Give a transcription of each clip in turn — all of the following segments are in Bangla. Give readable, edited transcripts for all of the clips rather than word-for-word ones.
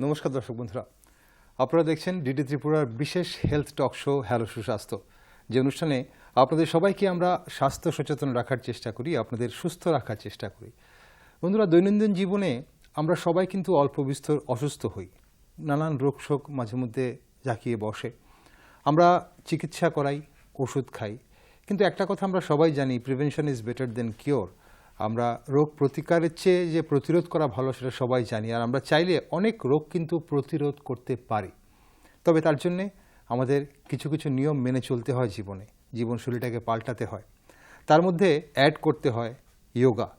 নমস্কার দর্শক বন্ধুরা, আপনারা দেখছেন ডিডি ত্রিপুরার বিশেষ হেলথ টক শো হ্যালো সুস্বাস্থ্য, যে অনুষ্ঠানে আপনাদের সবাইকে আমরা স্বাস্থ্য সচেতন রাখার চেষ্টা করি, আপনাদের সুস্থ রাখার চেষ্টা করি। বন্ধুরা, দৈনন্দিন জীবনে আমরা সবাই কিন্তু অল্প বিস্তর অসুস্থ হই, নানান রোগ শোক মাঝে মধ্যে জাঁকিয়ে বসে, আমরা চিকিৎসা করাই, ওষুধ খাই, কিন্তু একটা কথা আমরা সবাই জানি, prevention is better then cure. আমরা রোগ প্রতিকারের চেয়ে যে প্রতিরোধ করা ভালো সেটা সবাই জানি, আর আমরা চাইলে অনেক রোগ কিন্তু প্রতিরোধ করতে পারি। তবে তার জন্যে আমাদের কিছু কিছু নিয়ম মেনে চলতে হয়, জীবনশৈলীটাকে পাল্টাতে হয়, তার মধ্যে অ্যাড করতে হয় যোগা।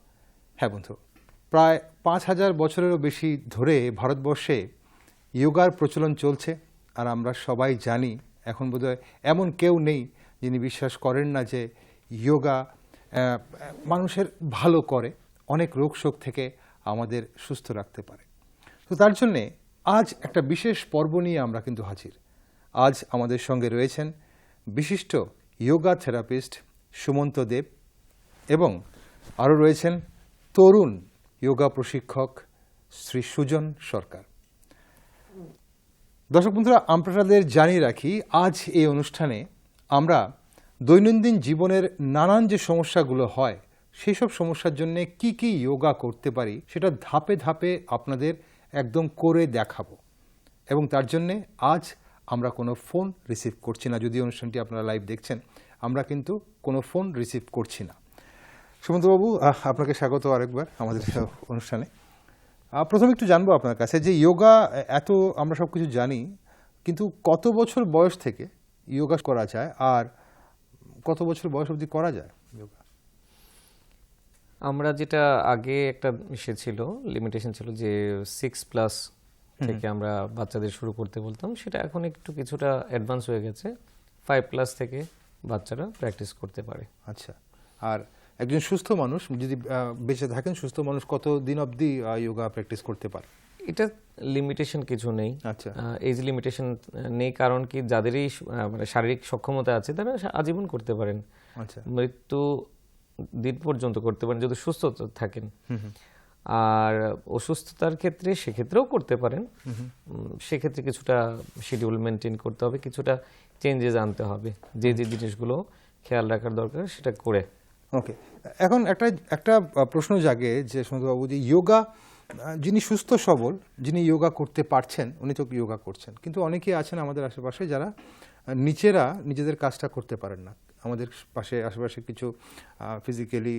হ্যাঁ বন্ধু, প্রায় ৫,০০০ বছরেরও বেশি ধরে ভারতবর্ষে যোগার প্রচলন চলছে, আর আমরা সবাই জানি, এখন বোধহয় এমন কেউ নেই যিনি বিশ্বাস করেন না যে যোগা মানুষের ভালো করে, অনেক রোগ শোক থেকে আমাদের সুস্থ রাখতে পারে। তো তার জন্যে আজ একটা বিশেষ পর্ব নিয়ে আমরা কিন্তু হাজির। আজ আমাদের সঙ্গে রয়েছেন বিশিষ্ট যোগা থেরাপিস্ট সুমন্ত দেব, এবং আরও রয়েছেন তরুণ যোগা প্রশিক্ষক শ্রী সুজন সরকার। দর্শক বন্ধুরা, আপনাদের জানিয়ে রাখি, আজ এই অনুষ্ঠানে আমরা দৈনন্দিন জীবনের নানান যে সমস্যাগুলো হয়, সেই সব সমস্যার জন্য কি কি যোগা করতে পারি সেটা ধাপে ধাপে আপনাদের একদম করে দেখাবো। এবং তার জন্যে আজ আমরা কোনো ফোন রিসিভ করছি না। যদি অনুষ্ঠানটি আপনারা লাইভ দেখছেন, আমরা কিন্তু কোনো ফোন রিসিভ করছি না। সুমন্তবাবু, আপনাকে স্বাগত আরেকবার আমাদের অনুষ্ঠানে। প্রথমে একটু জানবো আপনার কাছে যে যোগা, এত আমরা সব কিছু জানি, কিন্তু কত বছর বয়স থেকে যোগা করা যায়, আর কত বছর বয়স অবধি করা যায় যোগা? আমরা যেটা আগে একটা ছিল, লিমিটেশন ছিল যে 6+ থেকে আমরা বাচ্চাদের শুরু করতে বলতাম, সেটা এখন একটু কিছুটা অ্যাডভান্স হয়ে গেছে, 5+ থেকে বাচ্চারা প্র্যাকটিস করতে পারে। আচ্ছা, আর একজন সুস্থ মানুষ যদি বেঁচে থাকেন, সুস্থ মানুষ কত দিন অবধি যোগা প্র্যাকটিস করতে পারে? এটা লিমিটেশন কিছু নেই, আচ্ছা, এজ লিমিটেশন নেই, কারণ কি যাদেরই মানে শারীরিক সক্ষমতা আছে তারা আজীবন করতে পারেন, আচ্ছা, মৃত্যু দিন পর্যন্ত করতে পারেন যদি সুস্থ থাকেন। আর অসুস্থতার ক্ষেত্রে সেক্ষেত্রেও করতে পারেন, সেক্ষেত্রে কিছুটা শিডিউল মেনটেন করতে হবে, কিছুটা চেঞ্জেস আনতে হবে, যে যে জিনিসগুলো খেয়াল রাখার দরকার সেটা করে। ওকে, এখন একটা প্রশ্ন জাগে যে সুমন্তবাবু, যে যোগা, যিনি সুস্থ সবল, যিনি যোগা করতে পারছেন, উনি তো যোগা করছেন, কিন্তু অনেকেই আছেন আমাদের আশেপাশে যারা নিজেদের কাজটা করতে পারেন না। আমাদের আশেপাশে কিছু ফিজিক্যালি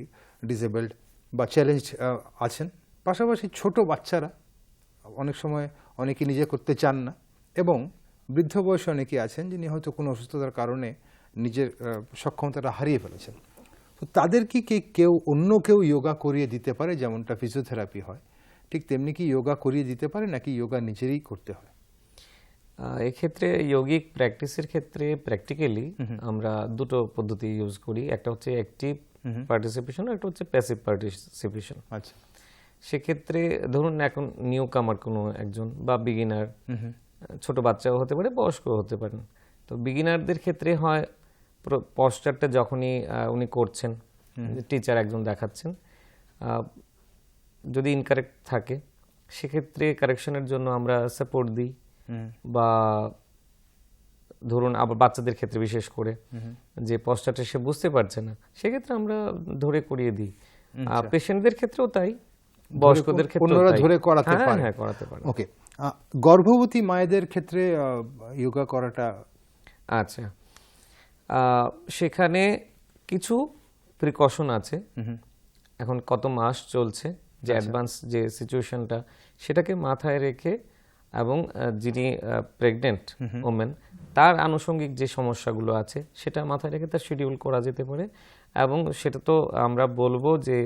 ডিসেবলড বা চ্যালেঞ্জড আছেন, পাশাপাশি ছোট বাচ্চারা, অনেক সময় অনেকে নিজে করতে চান না, এবং বৃদ্ধ বয়সে অনেকে আছেন যিনি হয়তো কোনো অসুস্থতার কারণে নিজের সক্ষমতাটা হারিয়ে ফেলেছেন। তো তাদের কি অন্য কেউ যোগা করিয়ে দিতে পারে? যেমনটা ফিজিওথেরাপি হয়, ঠিক তেমনি কি যোগা করিয়ে দিতে পারে, নাকি যোগা নিজেরই করতে হয়? এক্ষেত্রে যৌগিক প্র্যাকটিসের ক্ষেত্রে প্র্যাকটিক্যালি আমরা দুটো পদ্ধতি ইউজ করি, একটা হচ্ছে অ্যাক্টিভ পার্টিসিপেশন, একটা হচ্ছে প্যাসিভ পার্টিসিপেশন। আচ্ছা, সেক্ষেত্রে ধরুন এখন নিউ কামার কোনো একজন বা বিগিনার, ছোট বাচ্চাও হতে পারে, বয়স্কও হতে পারেন, তো বিগিনারদের ক্ষেত্রে হয় পশ্চারটা যখনই উনি করছেন, টিচার একজন দেখাচ্ছেন, যদি ইনকারেক্ট থাকে সেক্ষেত্রে কারেকশনের জন্য আমরা সাপোর্ট দিই, বা ধরুন আবার বাচ্চাদের ক্ষেত্রে বিশেষ করে যে পশ্চারটা সে বুঝতে পারছে না, সেক্ষেত্রে আমরা ধরে করিয়ে দিই। পেশেন্টদের ক্ষেত্রেও তাই, বয়স্কদের ক্ষেত্রেও তাই, ধরে করাতে পারে। হ্যাঁ, করাতে পারে। ওকে, গর্ভবতী মায়েদের ক্ষেত্রে যোগা করাটা? আচ্ছা, সেখানে কিছু প্রিকশন আছে। এখন কত মাস চলছে, যে অ্যাডভান্স যে সিচুয়েশনটা, সেটাকে মাথায় রেখে, এবং যিনি প্রেগনেন্ট ওমেন, তার আনুষঙ্গিক যে সমস্যাগুলো আছে সেটা মাথায় রেখে তার শিডিউল করা যেতে পারে। এবং সেটা তো আমরা বলবো যে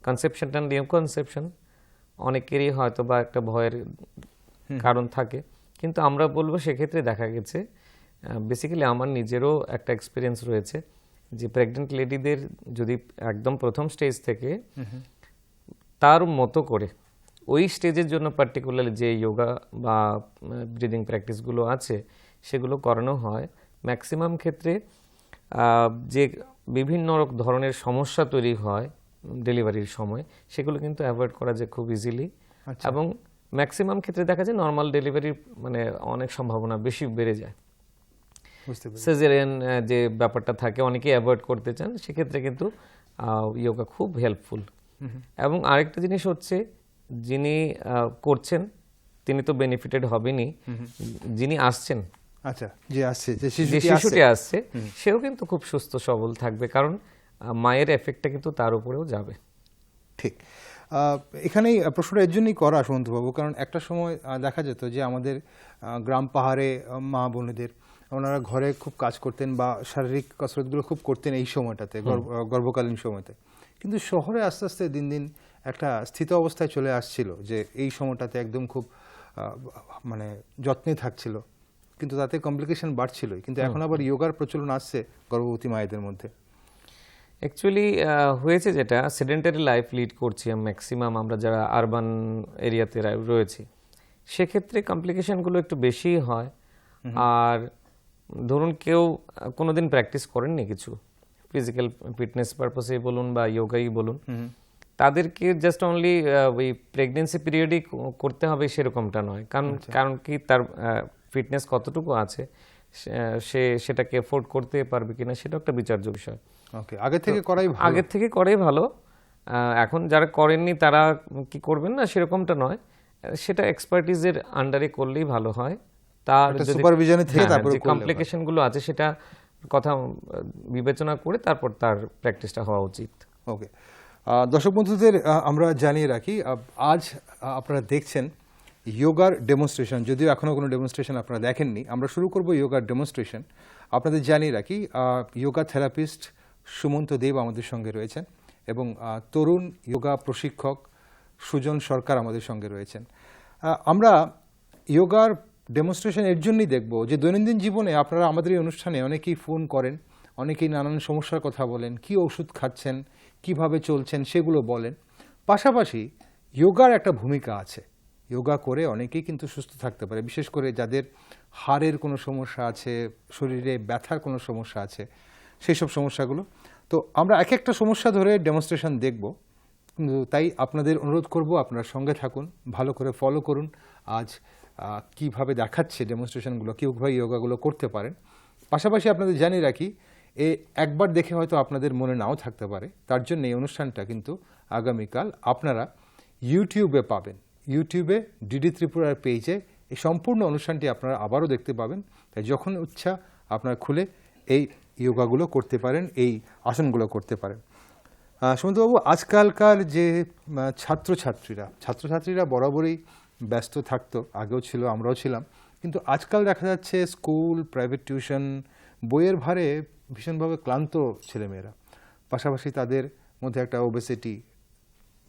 কনসেপশনটা নিউ কনসেপশন, অনেকেরই হয়তো বা একটা ভয়ের কারণ থাকে, কিন্তু আমরা বলবো সেক্ষেত্রে দেখা গেছে, বেসিক্যালি আমার নিজেরও একটা এক্সপিরিয়েন্স রয়েছে, যে প্রেগনেন্ট লেডিদের যদি একদম প্রথম স্টেজ থেকে তার মতো করে ওই স্টেজের জন্য পার্টিকুলারলি যে যোগা বা ব্রিদিং প্র্যাকটিসগুলো আছে সেগুলো করানো হয়, ম্যাক্সিমাম ক্ষেত্রে যে বিভিন্ন ধরনের সমস্যা তৈরি হয় ডেলিভারির সময়, সেগুলো কিন্তু অ্যাভয়েড করা যায় খুব ইজিলি। এবং ম্যাক্সিমাম ক্ষেত্রে দেখা যায় নর্মাল ডেলিভারির মানে অনেক সম্ভাবনা বেশি বেড়ে যায়। বুঝতে পেরেছি। সিজারিয়ান যে ব্যাপারটা থাকে অনেকেই অ্যাভয়েড করতে চান, সেক্ষেত্রে কিন্তু যোগা খুব হেল্পফুল। এবং আরেকটা জিনিস হচ্ছে, যিনি করছেন তিনি তো বেনিফিটেড হবেনই, যিনি আসছেন, আচ্ছা, যে আসছে, যে যে শিশুটি শিশুটি আসছে সেও কিন্তু খুব সুস্থ সবল থাকবে, কারণ মায়ের এফেক্টটা কিন্তু তার উপরেও যাবে। ঠিক। এখানেই প্রশ্নটা এর জন্যই করা সুমন্তবাবু, কারণ একটা সময় দেখা যেত যে আমাদের গ্রাম পাহাড়ে মা বোনেদের ওনারা ঘরে খুব কাজ করতেন বা শারীরিক কসরতগুলো খুব করতেন এই সময়টাতে, গর্ভকালীন সময়তে। কিন্তু শহরে আস্তে আস্তে দিন দিন একটা স্থিত অবস্থায় চলে আসছিল যে এই সময়টাতে একদম খুব মানে যত্নে থাকছিল, কিন্তু তাতে কমপ্লিকেশন বাড়ছিলই। কিন্তু এখন আবার যোগার প্রচলন আসছে গর্ভবতী মায়েদের মধ্যে। অ্যাকচুয়ালি হয়েছে যেটা, সেডেন্টারি লাইফ লিড করছি ম্যাক্সিমাম আমরা যারা আরবান এরিয়াতে রয়েছি, সেক্ষেত্রে কমপ্লিকেশনগুলো একটু বেশিই হয়। আর ধরুন কেউ কোনোদিন প্র্যাকটিস করেননি কিছু, ফিজিক্যাল ফিটনেস পারপাসে বলুন বা যোগাই বলুন, তাদেরকে জাস্ট অনলি ওই প্রেগনেন্সি পিরিয়ডই করতে হবে সেরকমটা নয়। কারণ কি তার ফিটনেস কতটুকু আছে, সে সেটাকে এফোর্ড করতে পারবে কিনা সেটা একটা বিচার্য বিষয়। ওকে, আগে থেকে করাই ভালো। আগের থেকে করাই ভালো। এখন যারা করেননি তারা কি করবেন না সেরকমটা নয়, সেটা এক্সপার্টিজের আন্ডারে করলেই ভালো হয়। তার একটা সুপারভিশনে থেকে তারপরে যে কমপ্লিকেশন গুলো আছে সেটা কথা বিবেচনা করে তারপর তার প্র্যাকটিসটা হওয়া উচিত। ওকে, দর্শক বন্ধুদের আমরা জানিয়ে রাখি, আজ আপনারা দেখছেন যোগার ডেমনস্ট্রেশন। যদিও এখনও কোনো ডেমনস্ট্রেশন আপনারা দেখেননি, আমরা শুরু করব যোগার ডেমনস্ট্রেশন। আপনাদের জানিয়ে রাখি যোগা থেরাপিস্ট সুমন্ত দেব আমাদের সঙ্গে রয়েছেন এবং তরুণ যোগা প্রশিক্ষক সুজন সরকার আমাদের সঙ্গে রয়েছেন। আমরা যোগার ডেমনস্ট্রেশন এর জন্যই দেখব যে দৈনন্দিন জীবনে আপনারা আমাদের এই অনুষ্ঠানে অনেকেই ফোন করেন, অনেকেই নানান সমস্যার কথা বলেন, কি ওষুধ খাচ্ছেন, কিভাবে চলছেন সেগুলো বলেন। পাশাপাশি যোগার একটা ভূমিকা আছে, যোগা করে অনেকেই কিন্তু সুস্থ থাকতে পারে, বিশেষ করে যাদের হাড়ের কোনো সমস্যা আছে, শরীরে ব্যথার কোনো সমস্যা আছে, সেই সব সমস্যাগুলো। তো আমরা এক একটা সমস্যা ধরে ডেমনস্ট্রেশন দেখব, কিন্তু তাই আপনাদের অনুরোধ করব আপনারা সঙ্গে থাকুন, ভালো করে ফলো করুন। আজ কিভাবে দেখাচ্ছে ডেমনস্ট্রেশনগুলো, কীভাবে যোগাগুলো করতে পারেন। পাশাপাশি আপনাদের জানিয়ে রাখি, একবার দেখে হয়তো আপনাদের মনে নাও থাকতে পারে, তার জন্য এই অনুষ্ঠানটা কিন্তু আগামীকাল আপনারা ইউটিউবে পাবেন। ইউটিউবে ডিডি ত্রিপুরার পেজে এই সম্পূর্ণ অনুষ্ঠানটি আপনারা আবারও দেখতে পাবেন। তাই যখন ইচ্ছা আপনারা খুলে এই যোগাগুলো করতে পারেন, এই আসনগুলো করতে পারেন। সুমন্তবাবু, আজকালকার যে ছাত্রছাত্রীরা বরাবরই ব্যস্ত থাকতো, আগেও ছিল, আমরাও ছিলাম, কিন্তু আজকাল দেখা যাচ্ছে স্কুল, প্রাইভেট টিউশন, বইয়ের ভারে ভীষণভাবে ক্লান্ত ছেলেমেয়েরা। পাশাপাশি তাদের মধ্যে একটা ওবেসিটি,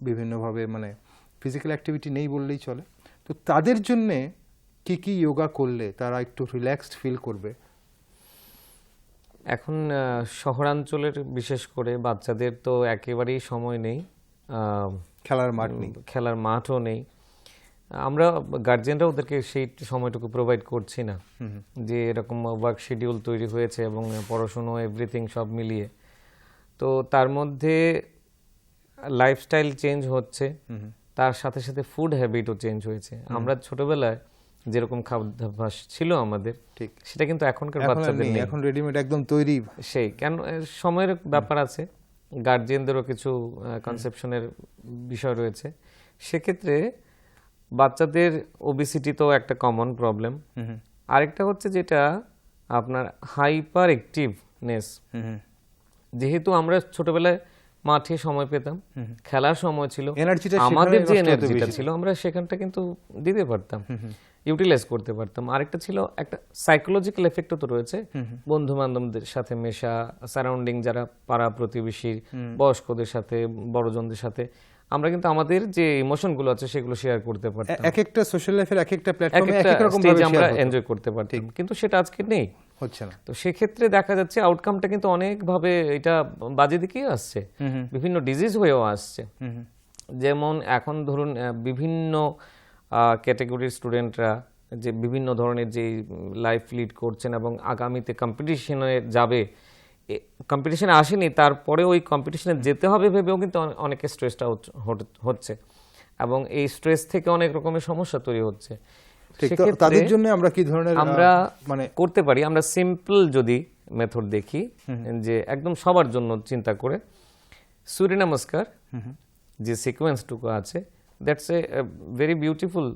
বিভিন্নভাবে মানে ফিজিক্যাল অ্যাক্টিভিটি নেই বললেই চলে। তো তাদের জন্যে কি কি যোগা করলে তারা একটু রিল্যাক্সড ফিল করবে? এখন শহরাঞ্চলের বিশেষ করে বাচ্চাদের তো একেবারেই সময় নেই, খেলার মাঠও নেই। আমরা গার্জিয়ানরা ওদেরকে সেই সময়টুকু প্রোভাইড করছি না, যে এরকম ওয়ার্ক শিডিউল তৈরি হয়েছে এবং পড়াশুনো এভরিথিং সব মিলিয়ে। তো তার মধ্যে লাইফস্টাইল চেঞ্জ হচ্ছে, তার সাথে সাথে ফুড হ্যাবিটও চেঞ্জ হয়েছে। আমরা ছোটবেলায় যেরকম খাদ্যাভ্যাস ছিল আমাদের, ঠিক সেটা কিন্তু এখনকার বাচ্চাদের নেই, এখন রেডিমেড একদম তৈরি। সেই কেন সময়ের ব্যাপার আছে, গার্জিয়ানদেরও কিছু কনসেপশনের বিষয় রয়েছে। সেক্ষেত্রে বাচ্চাদের ওবেসিটি তো একটা কমন প্রবলেম। আরেকটা হচ্ছে যেটা আপনার হাইপার অ্যাক্টিভনেস। যেহেতু আমরা ছোটবেলায় মাঠে সময় পেতাম, খেলার সময় ছিল, আমাদের যে এনার্জিটা ছিল আমরা সেখানটা কিন্তু দিতে পারতাম, ইউটিলাইজ করতে পারতাম। আরেকটা ছিল একটা সাইকোলজিক্যাল এফেক্টও তো রয়েছে, বন্ধু বান্ধবদের সাথে মেশা, সারাউন্ডিং যারা পাড়া প্রতিবেশী, বয়স্কদের সাথে, বড়জনদের সাথে আমরা কিন্তু আমাদের যে ইমোশনগুলো আছে সেগুলো শেয়ার করতে পারতাম। এক একটা সোশ্যাল লাইফের এক একটা প্ল্যাটফর্মে এক এক রকম ভাবে আমরা এনজয় করতে পারতাম, কিন্তু সেটা আজকে নেই, হচ্ছে না। তো সেক্ষেত্রে দেখা যাচ্ছে আউটকামটা কিন্তু অনেকভাবে এটা বাজে দিকেই আসছে, বিভিন্ন ডিজিজ হয়েও আসছে। যেমন এখন ধরুন বিভিন্ন ক্যাটাগরির স্টুডেন্টরা যে বিভিন্ন ধরনের যে লাইফ লিড করছেন এবং আগামীতে কম্পিটিশনে যাবে, কম্পিটিশনে আসেনি তারপরে ওই কম্পিটিশনে যেতে হবে ভেবেও কিন্তু অনেকে স্ট্রেসটা হচ্ছে। এবং এই স্ট্রেস থেকে অনেক রকমের সমস্যা তৈরি হচ্ছে। ঠিক, তো সেক্ষেত্রে তাদের জন্য আমরা কি ধরনের আমরা মানে করতে পারি, আমরা সিম্পল যদি মেথড দেখি, যে একদম সবার জন্য চিন্তা করে সূর্য নমস্কার যে সিকোয়েন্সটুকু আছে, that's a very beautiful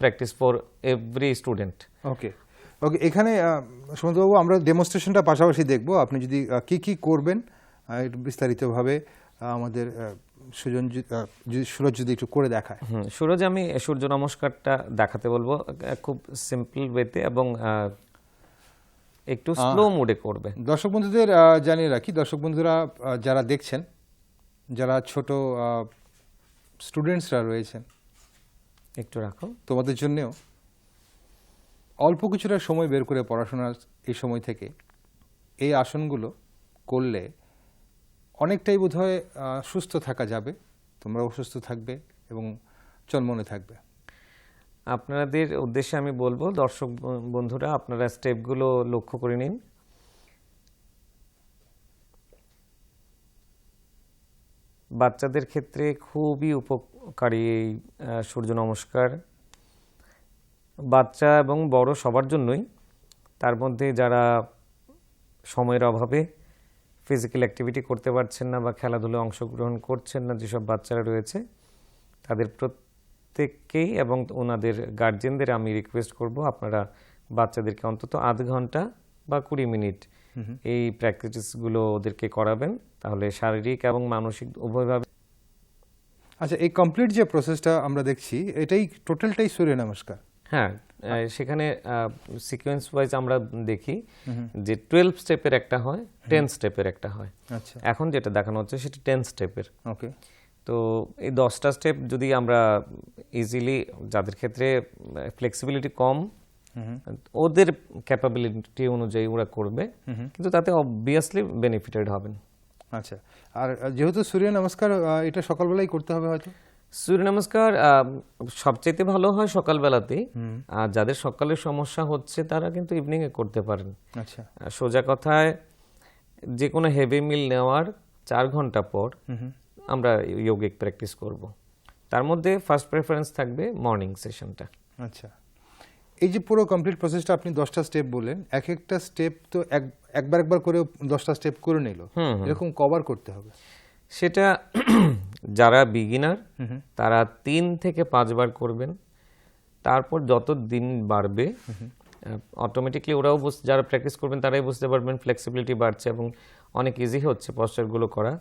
practice for every student. Okay okay, এখানে সুমন্তবাবু আমরা ডেমনস্ট্রেশনটা পাশাপাশি দেখব, আপনি যদি কি কি করবেন একটু বিস্তারিতভাবে আমাদের সুরজ যদি একটু করে দেখায়। সুরজ, আমি সূর্য নমস্কারটা দেখাতে বলবো খুব সিম্পল ওয়েতে এবং একটু স্লো মোডে করবে। দর্শক বন্ধুদের জানিয়ে রাখি, দর্শক বন্ধুরা যারা দেখছেন, যারা ছোট স্টুডেন্টসরা রয়েছেন, একটু রাখো, তোমাদের জন্যেও অল্প কিছুটা সময় বের করে পড়াশোনার এই সময় থেকে এই আসনগুলো করলে অনেকটাই বোধহয় সুস্থ থাকা যাবে, তোমরাও সুস্থ থাকবে এবং চনমনে থাকবে। আপনাদের উদ্দেশ্যে আমি বলবো, দর্শক বন্ধুরা আপনারা স্টেপগুলো লক্ষ্য করে নিন। বাচ্চাদের ক্ষেত্রে খুবই উপকারী এই সূর্য নমস্কার, বাচ্চা এবং বড় সবার জন্যই। তার মধ্যে যারা সময়ের অভাবে ফিজিক্যাল অ্যাক্টিভিটি করতে পারছেন না বা খেলাধুলায় অংশগ্রহণ করছেন না, যেসব বাচ্চারা রয়েছে তাদের প্রত্যেককেই এবং ওনাদের গার্জেনদের আমি রিকোয়েস্ট করব, আপনারা বাচ্চাদেরকে অন্তত আধ ঘন্টা বা 20 মিনিট এই প্র্যাকটিসগুলো ওদেরকে করাবেন, তাহলে শারীরিক এবং মানসিক উভয়ভাবে। আচ্ছা, এই কমপ্লিট যে প্রসেসটা আমরা দেখছি এটাই টোটালটাই সূর্য নমস্কার? হ্যাঁ, সেখানে সিকোয়েন্স ওয়াইজ আমরা দেখি যে 12 স্টেপের একটা হয়, 10 স্টেপের একটা হয়। আচ্ছা, এখন যেটা দেখানো হচ্ছে সেটা 10 স্টেপের। ওকে, তো এই 10টা স্টেপ যদি আমরা ইজিলি, যাদের ক্ষেত্রে ফ্লেক্সিবিলিটি কম, ওদের ক্যাপাবিলিটি অনুযায়ী ওরা করবে, কিন্তু তাতে অবভিয়াসলি বেনিফিটেড হবেন। আচ্ছা, আর যেহেতু সূর্য নমস্কার এটা সকালবেলাই করতে হবে হয়তো? সূর্য নমস্কার সবচেয়ে ভালো হয় সকালবেলাতেই, আর যাদের সকালের সমস্যা হচ্ছে তারা কিন্তু ইভিনিং এ করতে পারেন। আচ্ছা, সোজা কথায় যে কোনো হেভি মিল নেওয়ার 4 ঘন্টা পর আমরা যোগিক প্র্যাকটিস করব। তার মধ্যে ফার্স্ট প্রেফারেন্স থাকবে মর্নিং সেশনটা। আচ্ছা, এই যে পুরো কমপ্লিট প্রসেসটা আপনি 10টা স্টেপ বললেন, এক একটা স্টেপ তো একবার করে 10টা স্টেপ করে নিল, এরকম কভার করতে হবে? সেটা যারা বিগিনার তারা 3 থেকে 5 বার করবেন, তারপর যত দিন বাড়বে অটোমেটিকলি ওরাও যারা প্র্যাকটিস করবেন তারাই বুঝতে পারবেন ফ্লেক্সিবিলিটি বাড়ছে এবং অনেক ইজি হচ্ছে পশ্চারগুলো করা।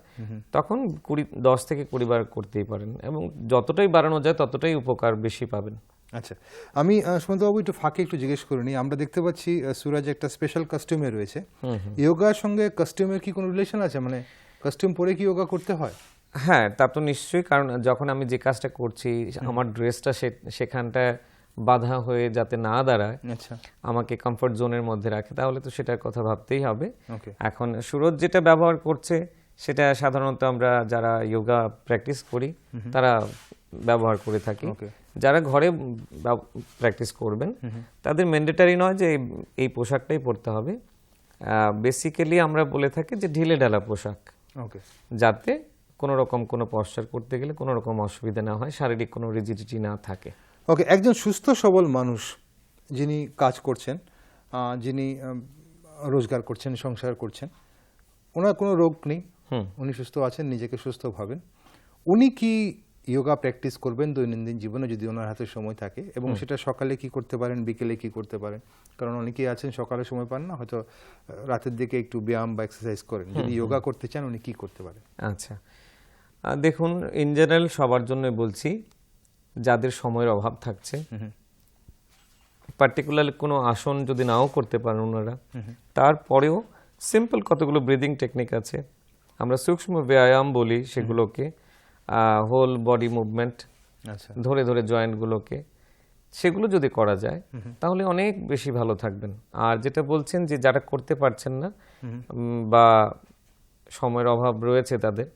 তখন 10 থেকে 20 বার করতেই পারেন এবং যতটাই বাড়ানো যায় ততটাই উপকার বেশি পাবেন। আচ্ছা, আমি সুমন্তবাবু একটু ফাঁকে একটু জিজ্ঞেস করে নিই, আমরা দেখতে পাচ্ছি সুরাজ একটা স্পেশাল কাস্টিউমে রয়েছে, যোগার সঙ্গে কাস্টিউমের কি কোনো রিলেশন আছে? মানে কাস্টিউম পরে কি যোগা করতে হয়? হ্যাঁ, তা তো নিশ্চয়ই, কারণ যখন আমি যে কাজটা করছি আমার ড্রেসটা সেখানটা বাধা হয়ে যাতে না দাঁড়ায়, আচ্ছা, আমাকে কমফর্ট জোনের মধ্যে রাখে, তাহলে তো সেটার কথা ভাবতেই হবে। ওকে, এখন সুরজ যেটা ব্যবহার করছে সেটা সাধারণত আমরা যারা যোগা প্র্যাকটিস করি তারা ব্যবহার করে থাকি। যারা ঘরে প্র্যাকটিস করবেন তাদের ম্যান্ডেটারি নয় যে এই পোশাকটাই পরতে হবে। বেসিক্যালি আমরা বলে থাকি যে ঢিলে ঢালা পোশাক, ওকে, যাতে কোনো রকম কোনো পশ্চার করতে গেলে কোনো রকম অসুবিধা না হয়, শারীরিক কোনো রিজিডিটি না থাকে। ওকে, একজন সুস্থ সবল মানুষ যিনি কাজ করছেন, যিনি রোজগার করছেন, সংসার করছেন, ওনার কোনো রোগ নেই, উনি সুস্থ আছেন, নিজেকে সুস্থ ভাবেন, উনি কি যোগা প্র্যাকটিস করবেন দৈনন্দিন জীবনে যদি ওনার হাতে সময় থাকে? এবং সেটা সকালে কি করতে পারেন, বিকেলে কি করতে পারেন? কারণ অনেকেই আছেন সকালে সময় পান না, হয়তো রাতের দিকে একটু ব্যায়াম বা এক্সারসাইজ করেন, যদি যোগা করতে চান উনি কি করতে পারেন? আচ্ছা, দেখুন, ইন জেনারেল সবার জন্য বলছি, যাদের সময়ের অভাব থাকছে, পার্টিকুলারলি কোনো আসন যদি নাও করতে পারেন ওনারা, তারপরেও সিম্পল কতগুলো ব্রিদিং টেকনিক আছে, আমরা সূক্ষ্ম ব্যায়াম বলি সেগুলোকে, হোল বডি মুভমেন্ট, ধরে ধরে জয়েন্টগুলোকে, সেগুলো যদি করা যায় তাহলে অনেক বেশি ভালো থাকবেন। আর যেটা বলছেন যে যারা করতে পারছেন না বা সময়ের অভাব রয়েছে তাদের,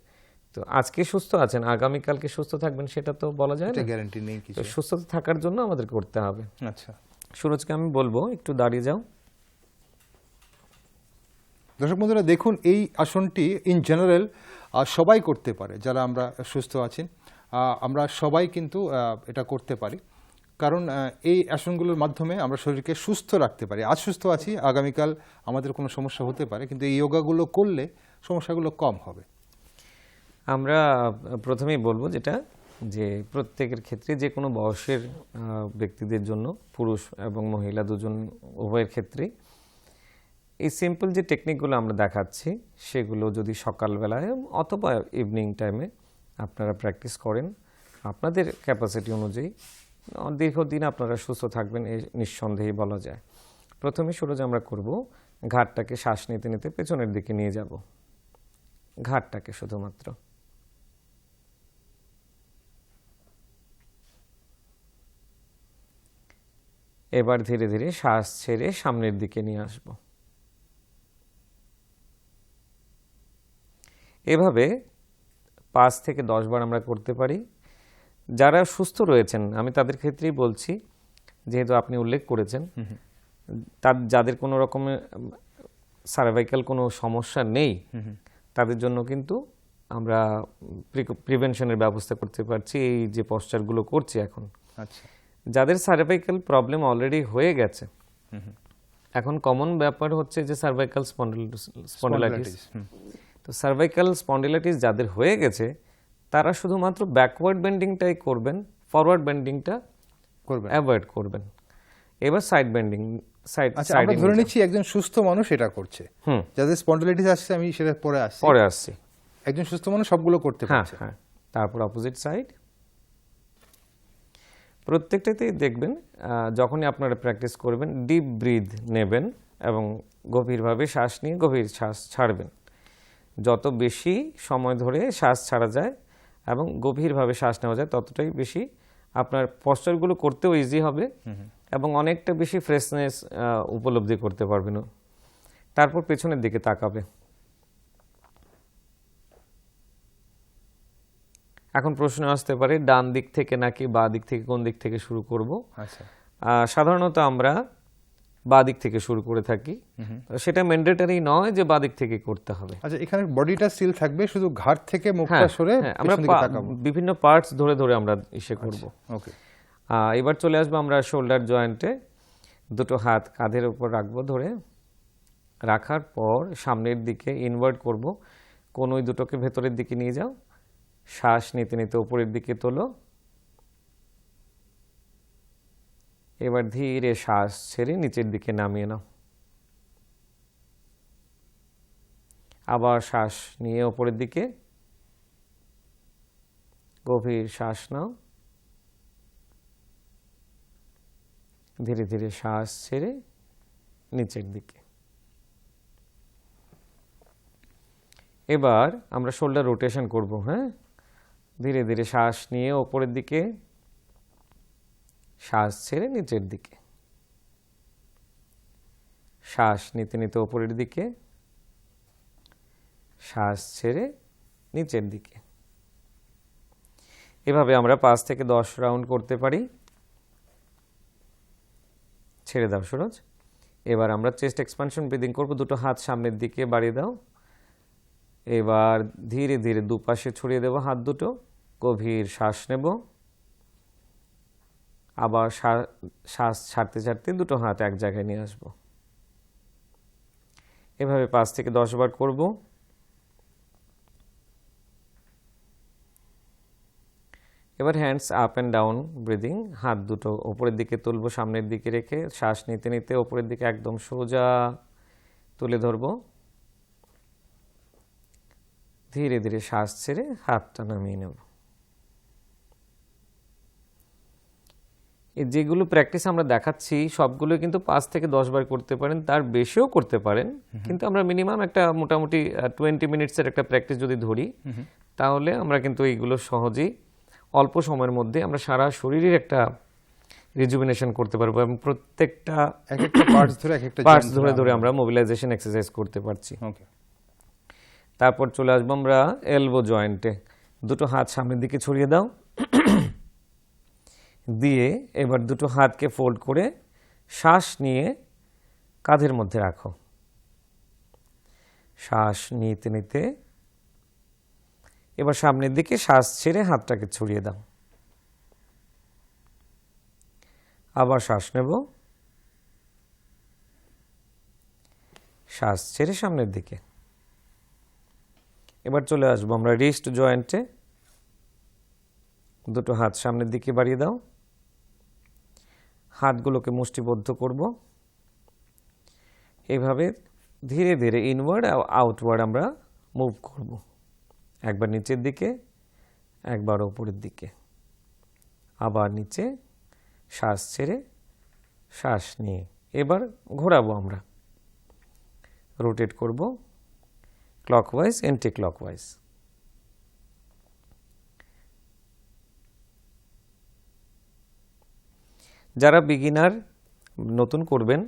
তো আজকে সুস্থ আছেন আগামীকালকে সুস্থ থাকবেন সেটা তো বলা যায় না, গ্যারান্টি নেই কিছু। তো সুস্থতা থাকার জন্য আমাদের করতে হবে। আচ্ছা, সুরজকে আমি বলবো একটু দাঁড়িয়ে যাও। দর্শক বন্ধুরা দেখুন, এই আসনটি ইন জেনারেল সবাই করতে পারে, যারা আমরা সুস্থ আছেন। আমরা সবাই কিন্তু এটা করতে পারি, কারণ এই আসনগুলোর মাধ্যমে আমরা শরীরকে সুস্থ রাখতে পারি। আজ সুস্থ আছি, আগামীকাল আমাদের কোনো সমস্যা হতে পারে, কিন্তু এই যোগাগুলো করলে সমস্যাগুলো কম হবে। আমরা প্রথমেই বলবো যেটা যে প্রত্যেকের ক্ষেত্রে যে কোনো বয়সের ব্যক্তিদের জন্য, পুরুষ এবং মহিলা দুজন উভয়ের ক্ষেত্রে এই সিম্পল যে টেকনিকগুলো আমরা দেখাচ্ছি সেগুলো যদি সকালবেলায় অথবা ইভিনিং টাইমে আপনারা প্র্যাকটিস করেন, আপনাদের ক্যাপাসিটি অনুযায়ী দীর্ঘদিন আপনারা সুস্থ থাকবেন, এই নিঃসন্দেহেই বলা যায়। প্রথমে সুরজ আমরা করব ঘাটটাকে শ্বাস নিতে নিতে পেছনের দিকে নিয়ে যাব, ঘাটটাকে শুধুমাত্র। এবার ধীরে ধীরে শ্বাস ছেড়ে সামনের দিকে নিয়ে আসব। এভাবে 5 থেকে 10 বার আমরা করতে পারি। যারা সুস্থ রয়েছেন আমি তাদের ক্ষেত্রেই বলছি, যেহেতু আপনি উল্লেখ করেছেন যাদের কোনো রকমের সার্ভাইকাল কোনো সমস্যা নেই, তাদের জন্য কিন্তু আমরা প্রিভেনশনের ব্যবস্থা করতে পারছি এই যে পশ্চারগুলো করছি এখন। আচ্ছা, যাদের সার্ভাইকাল প্রবলেম অলরেডি হয়ে গেছে, এখন কমন ব্যাপার হচ্ছে যে সার্ভাইকাল স্পন্ডিলাইটিস। তো সার্ভাইকাল স্পন্ডিলাইটিস যাদের হয়ে গেছে তারা শুধুমাত্র ব্যাকওয়ার্ড বেন্ডিংটাই করবেন, ফরওয়ার্ড বেন্ডিংটা করবেন, অ্যাভয়েড করবেন। এবার সাইড বেন্ডিং, আচ্ছা আমরা ধরে নিচ্ছি একজন সুস্থ মানুষ এটা করছে, যাদের স্পন্ডিলাইটিস আসছে আমি সেটা পরে আসছি, একজন সুস্থ মানুষ সবগুলো করতে পারছে। হ্যাঁ, তারপর অপোজিট সাইড। প্রত্যেকটাতেই দেখবেন যখনই আপনারা প্র্যাকটিস করবেন ডিপ ব্রিথ নেবেন এবং গভীরভাবে শ্বাস নিয়ে গভীর শ্বাস ছাড়বেন। যত বেশি সময় ধরে শ্বাস ছাড়া যায় এবং গভীরভাবে শ্বাস নেওয়া যায় ততটাই বেশি আপনার পশ্চারগুলো করতেও ইজি হবে এবং অনেকটা বেশি ফ্রেশনেস উপলব্ধি করতে পারবেন। তারপর পেছনের দিকে তাকাবে। এখন প্রশ্ন আসতে পারে ডান দিক থেকে নাকি বাঁ দিক থেকে, কোন দিক থেকে শুরু করব? আচ্ছা, সাধারণত আমরা বাঁ দিক থেকে শুরু করে থাকি, সেটা ম্যান্ডেটরি নয় যে বাঁ দিক থেকে করতে হবে। আচ্ছা, এখানে বডিটা স্টিল থাকবে, শুধু ঘাট থেকে মুখটা সরে আমরা বিভিন্ন পার্টস ধরে ধরে আমরা ইসে করব। ওকে, এবার চলে আসবো আমরা শোল্ডার জয়েন্টে। দুটো হাত কাঁধের উপর রাখবো, ধরে রাখার পর সামনের দিকে ইনভার্ট করব। কোনোই দুটোকে ভেতরের দিকে নিয়ে যাও, শ্বাস নিতে নিতে উপরের দিকে তোলো। এবার ধীরে শ্বাস ছেড়ে নিচের দিকে নামিয়ে নাও। আবার শ্বাস নিয়ে উপরের দিকে, গভীর শ্বাস নাও, ধীরে ধীরে শ্বাস ছেড়ে নিচের দিকে। এবার আমরা শোল্ডার রোটেশন করব। হ্যাঁ, ধীরে ধীরে শ্বাস নিয়ে উপরের দিকে, শ্বাস ছেড়ে নিচের দিকে, শ্বাস নিতে নিতে উপরের দিকে, শ্বাস ছেড়ে নিচের দিকে। এভাবে আমরা 5 থেকে 10 রাউন্ড করতে পারি। ছেড়ে দাও সুরজ। এবার আমরা চেস্ট এক্সপানশন ব্রিদিং করব। দুটো হাত সামনের দিকে বাড়িয়ে দাও। এবার ধীরে ধীরে দুপাশে ছড়িয়ে দেব হাত দুটো। গভীর শ্বাস নেব, আবার শ্বাস ছাড়তে ছাড়তে দুটো হাত এক জায়গায় নিয়ে আসব। এভাবে 5 থেকে 10 বার করব। এবার hands up and down breathing. হাত দুটো উপরের দিকে তুলব, সামনের দিকে রেখে শ্বাস নিতে নিতে উপরের দিকে একদম সোজা তুলে ধরব। ধীরে ধীরে শ্বাস ছেড়ে হাতটা নামিয়ে নেব। যেগুলো প্র্যাকটিস আমরা দেখাচ্ছি সবগুলো কিন্তু 5 থেকে 10 বার করতে পারেন, তার বেশিও করতে পারেন, কিন্তু আমরা মিনিমাম একটা মোটামুটি 20 মিনিটসের একটা প্র্যাকটিস যদি ধরি তাহলে আমরা কিন্তু এইগুলো সহজেই অল্প সময়ের মধ্যে আমরা সারা শরীরের একটা রিজুভিনেশন করতে পারবো এবং প্রত্যেকটা পার্টস ধরে ধরে আমরা মোবিলাইজেশন এক্সারসাইজ করতে পারছি। তারপর চলে আসবো আমরা এলবো জয়েন্টে। দুটো হাত সামনের দিকে ছড়িয়ে দাও, দিয়ে এবার দুটো হাতকে ফোল্ড করে শ্বাস নিয়ে কাঁধের মধ্যে রাখো। শ্বাস নিতে নিতে এবার সামনের দিকে শ্বাস ছেড়ে হাতটাকে ছড়িয়ে দাও। আবার শ্বাস নেব, শ্বাস ছেড়ে সামনের দিকে। এবার চলে আসবো আমরা রিস্ট জয়েন্টে। দুটো হাত সামনের দিকে বাড়িয়ে দাও, হাতগুলোকে মুষ্টিবদ্ধ করব। এইভাবে ধীরে ধীরে ইনওয়ার্ড আর আউটওয়ার্ড আমরা মুভ করব। একবার নিচের দিকে, একবার উপরের দিকে, আবার নিচে, শ্বাস ছেড়ে শ্বাস নিয়ে। এবার ঘোরাবো আমরা, রোটেট করব ক্লকওয়াইজ অ্যান্টি ক্লকওয়াইজ। যারা বিগিনার নতুন করবেন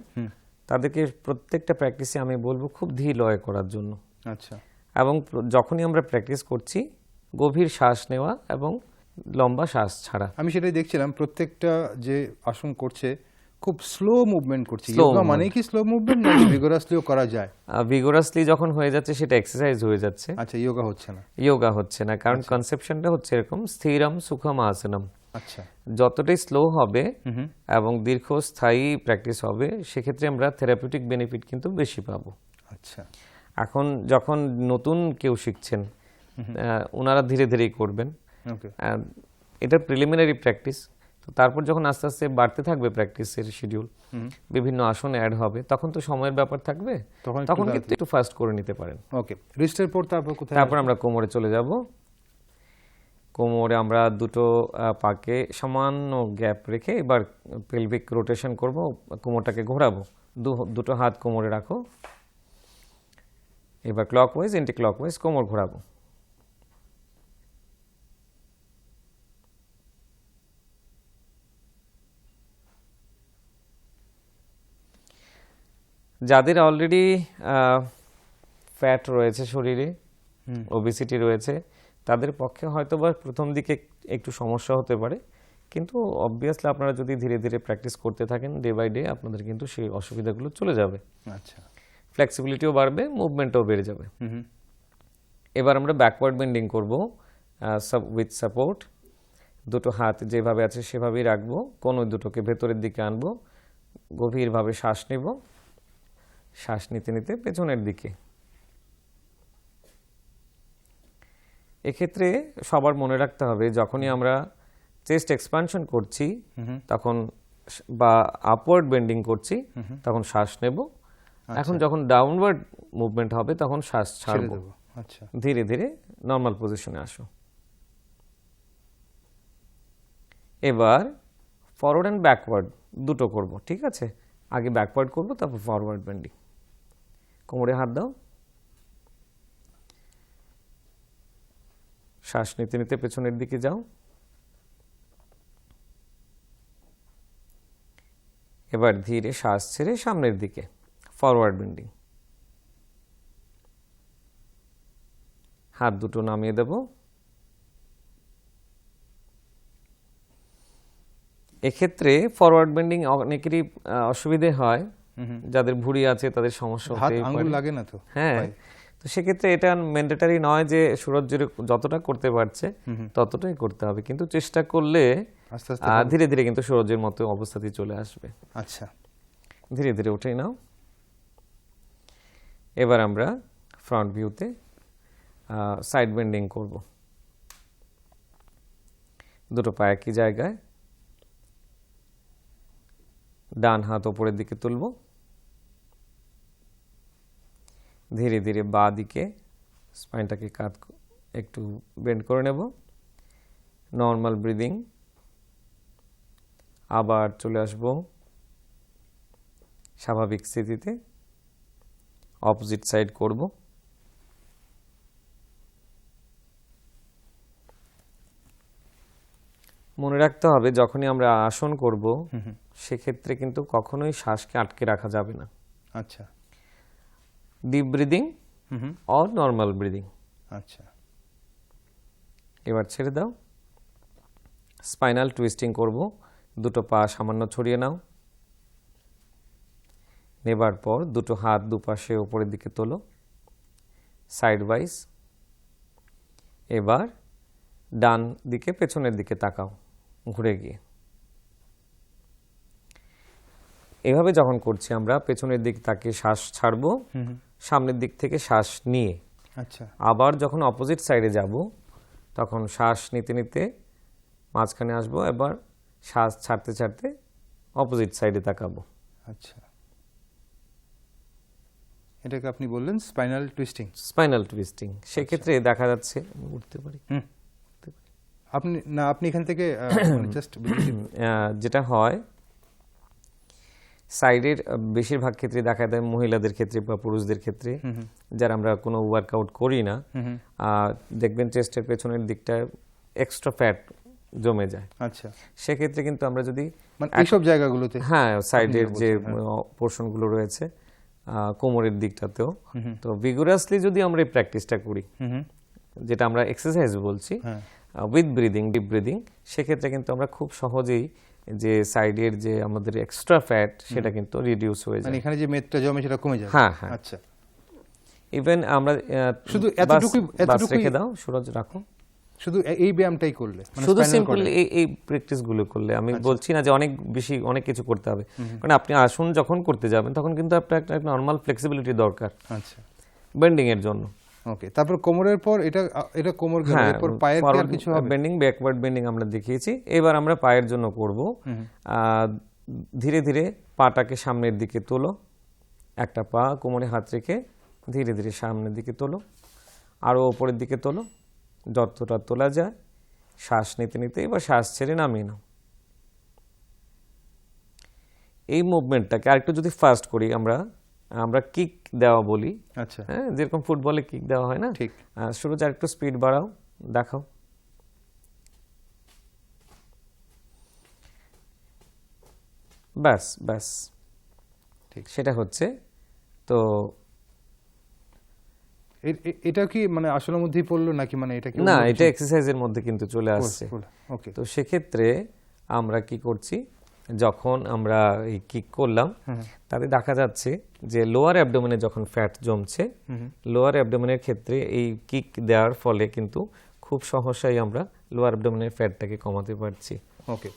তাদেরকে প্রত্যেকটা প্র্যাকটিসে আমি বলবো খুব ধীর লয় করার জন্য। আচ্ছা। এবং যখনই আমরা প্র্যাকটিস করছি গভীর শ্বাস নেওয়া এবং লম্বা শ্বাস ছাড়া। আমি সেটাই দেখছিলাম, প্রত্যেকটা যে আসন করছে খুব স্লো মুভমেন্ট করছে। Slow yoga movement। মানে কি স্লো মুভমেন্ট না ভিগোরাসলিও করা যায়? ভিগোরাসলি যখন হয়ে যাচ্ছে সেটা এক্সারসাইজ হয়ে যাচ্ছে, আচ্ছা, যোগা হচ্ছে না। যোগা হচ্ছে না, কারণ কনসেপশনটা হচ্ছে এরকম স্থিরম সুখম আসনম। আচ্ছা। যতটাই স্লো হবে এবং দীর্ঘস্থায়ী প্র্যাকটিস হবে সেক্ষেত্রে আমরা থেরাপিউটিক বেনিফিট কিন্তু বেশি পাবো। আচ্ছা। এখন যখন নতুন কেউ শিখছেন ওনারা ধীরে ধীরেই করবেন, ওকে। এটা প্রিলিমিনারি প্র্যাকটিস। তো তারপর যখন আস্তে আস্তে বাড়তে থাকবে প্র্যাকটিসের শিডিউল, বিভিন্ন আসন অ্যাড হবে, তখন তো সময়ের ব্যাপার থাকবে, তখন কিন্তু একটু ফাস্ট করে নিতে পারেন। ওকে, রিস্টের পর তারপর কোথায়? তারপর আমরা কোমরে চলে যাব। কোমরে আমরা দুটো পাকে সামান্য গ্যাপ রেখে এবার পেলভিক রোটেশন করব, কোমরটাকে ঘোরাবো। দুটো হাত কোমরে রাখো, এবার ক্লকওয়াইজ অ্যান্টি ক্লকওয়াইজ কোমর ঘোরাবো। যাদের অলরেডি ফ্যাট রয়েছে শরীরে, ওবেসিটি রয়েছে, তাদের পক্ষে হয়তো বা প্রথম দিকে একটু সমস্যা হতে পারে, কিন্তু অবভিয়াসলি আপনারা যদি ধীরে ধীরে প্র্যাকটিস করতে থাকেন ডে বাই ডে, আপনাদের কিন্তু সেই অসুবিধাগুলো চলে যাবে। আচ্ছা। ফ্লেক্সিবিলিটিও বাড়বে, মুভমেন্টও বেড়ে যাবে। এবার আমরা ব্যাকওয়ার্ড বেন্ডিং করব উইথ সাপোর্ট। দুটো হাত যেভাবে আছে সেভাবেই রাখবো, কোন দুটোকে ভেতরের দিকে আনবো, গভীরভাবে শ্বাস নেব, শ্বাস নিতে নিতে পেছনের দিকে। এক্ষেত্রে সবার মনে রাখতে হবে যখনই আমরা চেস্ট এক্সপানশন করছি তখন বা আপওয়ার্ড বেন্ডিং করছি তখন শ্বাস নেব, এখন যখন ডাউনওয়ার্ড মুভমেন্ট হবে তখন শ্বাস ছাড়বো। আচ্ছা। ধীরে ধীরে নর্মাল পজিশনে আসো। এবার ফরওয়ার্ড অ্যান্ড ব্যাকওয়ার্ড দুটো করব, ঠিক আছে? আগে ব্যাকওয়ার্ড করব, তারপর ফরওয়ার্ড বেন্ডিং। কোমরে হাত দাও, শ্বাস নিতে নিতে পেছনের দিকে যাও। এবার ধীরে শ্বাস ছেড়ে সামনের দিকে, ফরওয়ার্ড বেন্ডিং। হাত দুটো নামিয়ে দেব। এক্ষেত্রে ফরওয়ার্ড বেন্ডিং অনেকেরই অসুবিধে হয়, যাদের ভুঁড়ি আছে তাদের সমস্যা হতেই পারে। আঙ্গুল লাগে না তো? হ্যাঁ, তো সেক্ষেত্রে এটা ম্যান্ডেটরি নয় যে সুরজ যতটা করতে পারছে ততটাই করতে হবে, কিন্তু চেষ্টা করলে আস্তে আস্তে ধীরে ধীরে কিন্তু সুরজের মতো অবস্থাতে চলে আসবে। আচ্ছা। ধীরে ধীরে উঠে নাও। এবার আমরা ফ্রন্ট ভিউতে সাইড বেন্ডিং করব। দুটো পা একই জায়গায়, ডান হাত ওপরের দিকে তুলব, ধীরে ধীরে বাঁ দিকে স্পাইনটাকে কাত একটু বেন্ড করে নেব। Normal breathing. আবার চলে আসব স্বাভাবিক স্থিতিতে, অপোজিট সাইড করব। মনে রাখতে হবে যখনই আমরা আসন করব সেক্ষেত্রে কিন্তু কখনোই শ্বাসকে আটকে রাখা যাবে না। আচ্ছা। Deep breathing or normal breathing. আচ্ছা। এবার ছেড়ে দাও। স্পাইনাল টুইস্টিং করব। দুটো পা সামান্য ছড়িয়ে নাও। নেবার পর দুটো হাত দুপাশে উপরের দিকে তোলো, সাইড ওয়াইজ। এবার ডান দিকে পেছনের দিকে তাকাও ঘুরে গিয়ে। এভাবে যখন করছি আমরা পেছনের দিক তাকিয়ে শ্বাস ছাড়বো, সামনের দিক থেকে শ্বাস নিয়ে আচ্ছা আবার যখন অপোজিট সাইডে যাব তখন শ্বাস নিতে নিতে মাঝখানে আসবো, এবার শ্বাস ছাড়তে ছাড়তে অপোজিট সাইডে তাকাবো। আচ্ছা, এটাকে আপনি বললেন স্পাইনাল টুইস্টিং। Spinal twisting. সেক্ষেত্রে দেখা যাচ্ছে উঠতে পারি। আপনি এখান থেকে জাস্ট যেটা হয় সাইডের বেশিরভাগ ক্ষেত্রে দেখা যায় মহিলাদের ক্ষেত্রে বা পুরুষদের ক্ষেত্রে যারা আমরা কোনো ওয়ার্কআউট করি না, দেখবেন চেস্টের পেছনের দিকটা এক্সট্রা ফ্যাট জমে যায়। আচ্ছা, সেক্ষেত্রে কিন্তু আমরা যদি মানে এইসব জায়গাগুলোতে, হ্যাঁ সাইডের যে পোর্শনগুলো রয়েছে কোমরের দিকটাতেও, তো ভিগোরাসলি যদি আমরা এই প্র্যাকটিসটা করি, যেটা আমরা এক্সারসাইজ বলছি উইথ ব্রিদিং, ডিপ ব্রিদিং, সেক্ষেত্রে কিন্তু আমরা খুব সহজেই যে সাইডের যে আমাদের এক্সট্রা ফ্যাট সেটা কিন্তু রিডিউস হয়ে যায়, মানে এখানে যে মেদটা জমে সেটা কমে যায়। হ্যাঁ হ্যাঁ। আচ্ছা, ইভেন আমরা শুধু এতটুকুই রেখে দাও, সুরজ রাখো, শুধু এই ব্যায়ামটাই করলে, মানে শুধু spinal সিম্পল cord-এ? এই প্র্যাকটিস গুলো করলে, আমি বলছি না যে অনেক কিছু করতে হবে, কারণ আপনি আসুন যখন করতে যাবেন তখন কিন্তু আপনার একটা নরমাল ফ্লেক্সিবিলিটি দরকার আচ্ছা, বেন্ডিং এর জন্য। ওকে, তারপর কোমরের পর এটা কোমর গেল, এরপর পায়ের কি আর কিছু হবে? বেন্ডিং, ব্যাকওয়ার্ড বেন্ডিং আমরা দেখিয়েছি, এবার আমরা পায়ের জন্য করব। ধীরে ধীরে পাটাকে সামনের দিকে তোলো, একটা পা কোমরে হাত রেখে ধীরে ধীরে সামনের দিকে তোলো, আরও ওপরের দিকে তোলো, যতটা তোলা যায়। শ্বাস নিতে নিতে এবার শ্বাস ছেড়ে নামিয়ে নাও। এই মুভমেন্টটাকে আরেকটু যদি ফাস্ট করি, আমরা কিক দেওয়া বলি, আচ্ছা, হ্যাঁ, যেরকম ফুটবলে কিক দেওয়া হয় না, ঠিক। শুরু আরেকটু স্পিড বাড়াও, দেখাও। ব্যাস ব্যাস, ঠিক। সেটা হচ্ছে। তো এটা কি মানে আসলের মধ্যেই পড়লো নাকি, মানে এটা কি না, এটা এক্সারসাইজের মধ্যে কিন্তু চলে আসছে। ওকে, তো সেক্ষেত্রে আমরা কি করছি, যখন আমরা এই কিক করলাম তাতে দেখা যাচ্ছে যে লোয়ার অ্যাবডোমেনে যখন ফ্যাট জমছে, লোয়ার অ্যাবডোমেনের ক্ষেত্রে এই কিক দেওয়ার ফলে কিন্তু খুব সহসাই আমরা লোয়ার অ্যাবডোমেনের ফ্যাটটাকে কমাতে পারছি। ওকে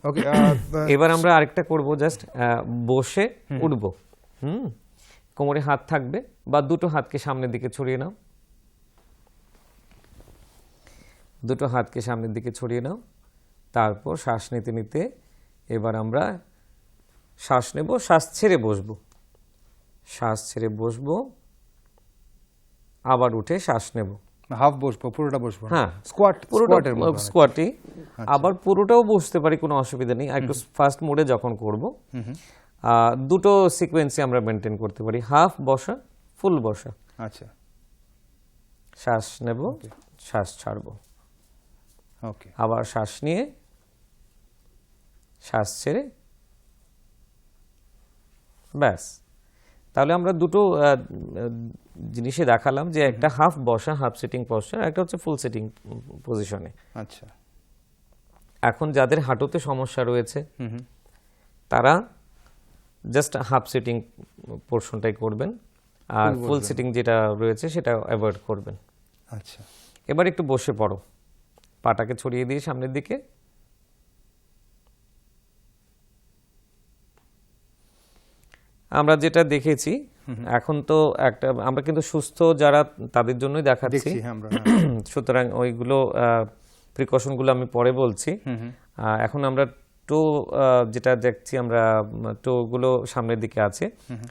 ওকে। এবার আমরা আরেকটা করব, জাস্ট বসে উঠবো। কোমরে হাত থাকবে বা দুটো হাতকে সামনের দিকে ছড়িয়ে নাও, দুটো হাতকে সামনের দিকে ছড়িয়ে নাও। তারপর শ্বাস নিতে নিতে এবার আমরা শ্বাস নেব, শ্বাস ছেড়ে বসবো, শ্বাস ছেড়ে বসবো, আবার উঠে শ্বাস নেব। হাফ বসবো, পুরোটা বসবো? হ্যাঁ, স্কোয়াটের মতো। স্কোয়াটি। আবার পুরোটাও বসতে পারি, কোনো অসুবিধা নেই। একটু ফার্স্ট মোডে যখন করব, দুটো সিকোয়েন্সে আমরা মেনটেন করতে পারি, হাফ বসা, ফুল বসা। আচ্ছা, শ্বাস নেব, শ্বাস ছাড়বো, ওকে, আবার শ্বাস নিয়ে শ্বাস ছেড়ে, ব্যাস। তাহলে আমরা দুটো জিনিসে দেখালাম, যে একটা হাফ বসা, হাফ সিটিং পশ্চার, একটা হচ্ছে ফুল সিটিং পজিশনে। আচ্ছা, এখন যাদের হাঁটুতে সমস্যা রয়েছে তারা জাস্ট হাফ সিটিং পোর্শনটাই করবেন, আর ফুল সিটিং যেটা রয়েছে সেটা অ্যাভয়েড করবেন। আচ্ছা, এবার একটু বসে পড়ো, পাটাকে ছড়িয়ে দিয়ে সামনের দিকে। আমরা যেটা দেখেছি এখন, তো একটা আমরা কিন্তু সুস্থ যারা তাদের জন্যই দেখাচ্ছি, সুতরাং ওইগুলো প্রিকশনগুলো আমি পরে বলছি। এখন আমরা টো যেটা দেখছি, আমরা টোগুলো সামনের দিকে আছে,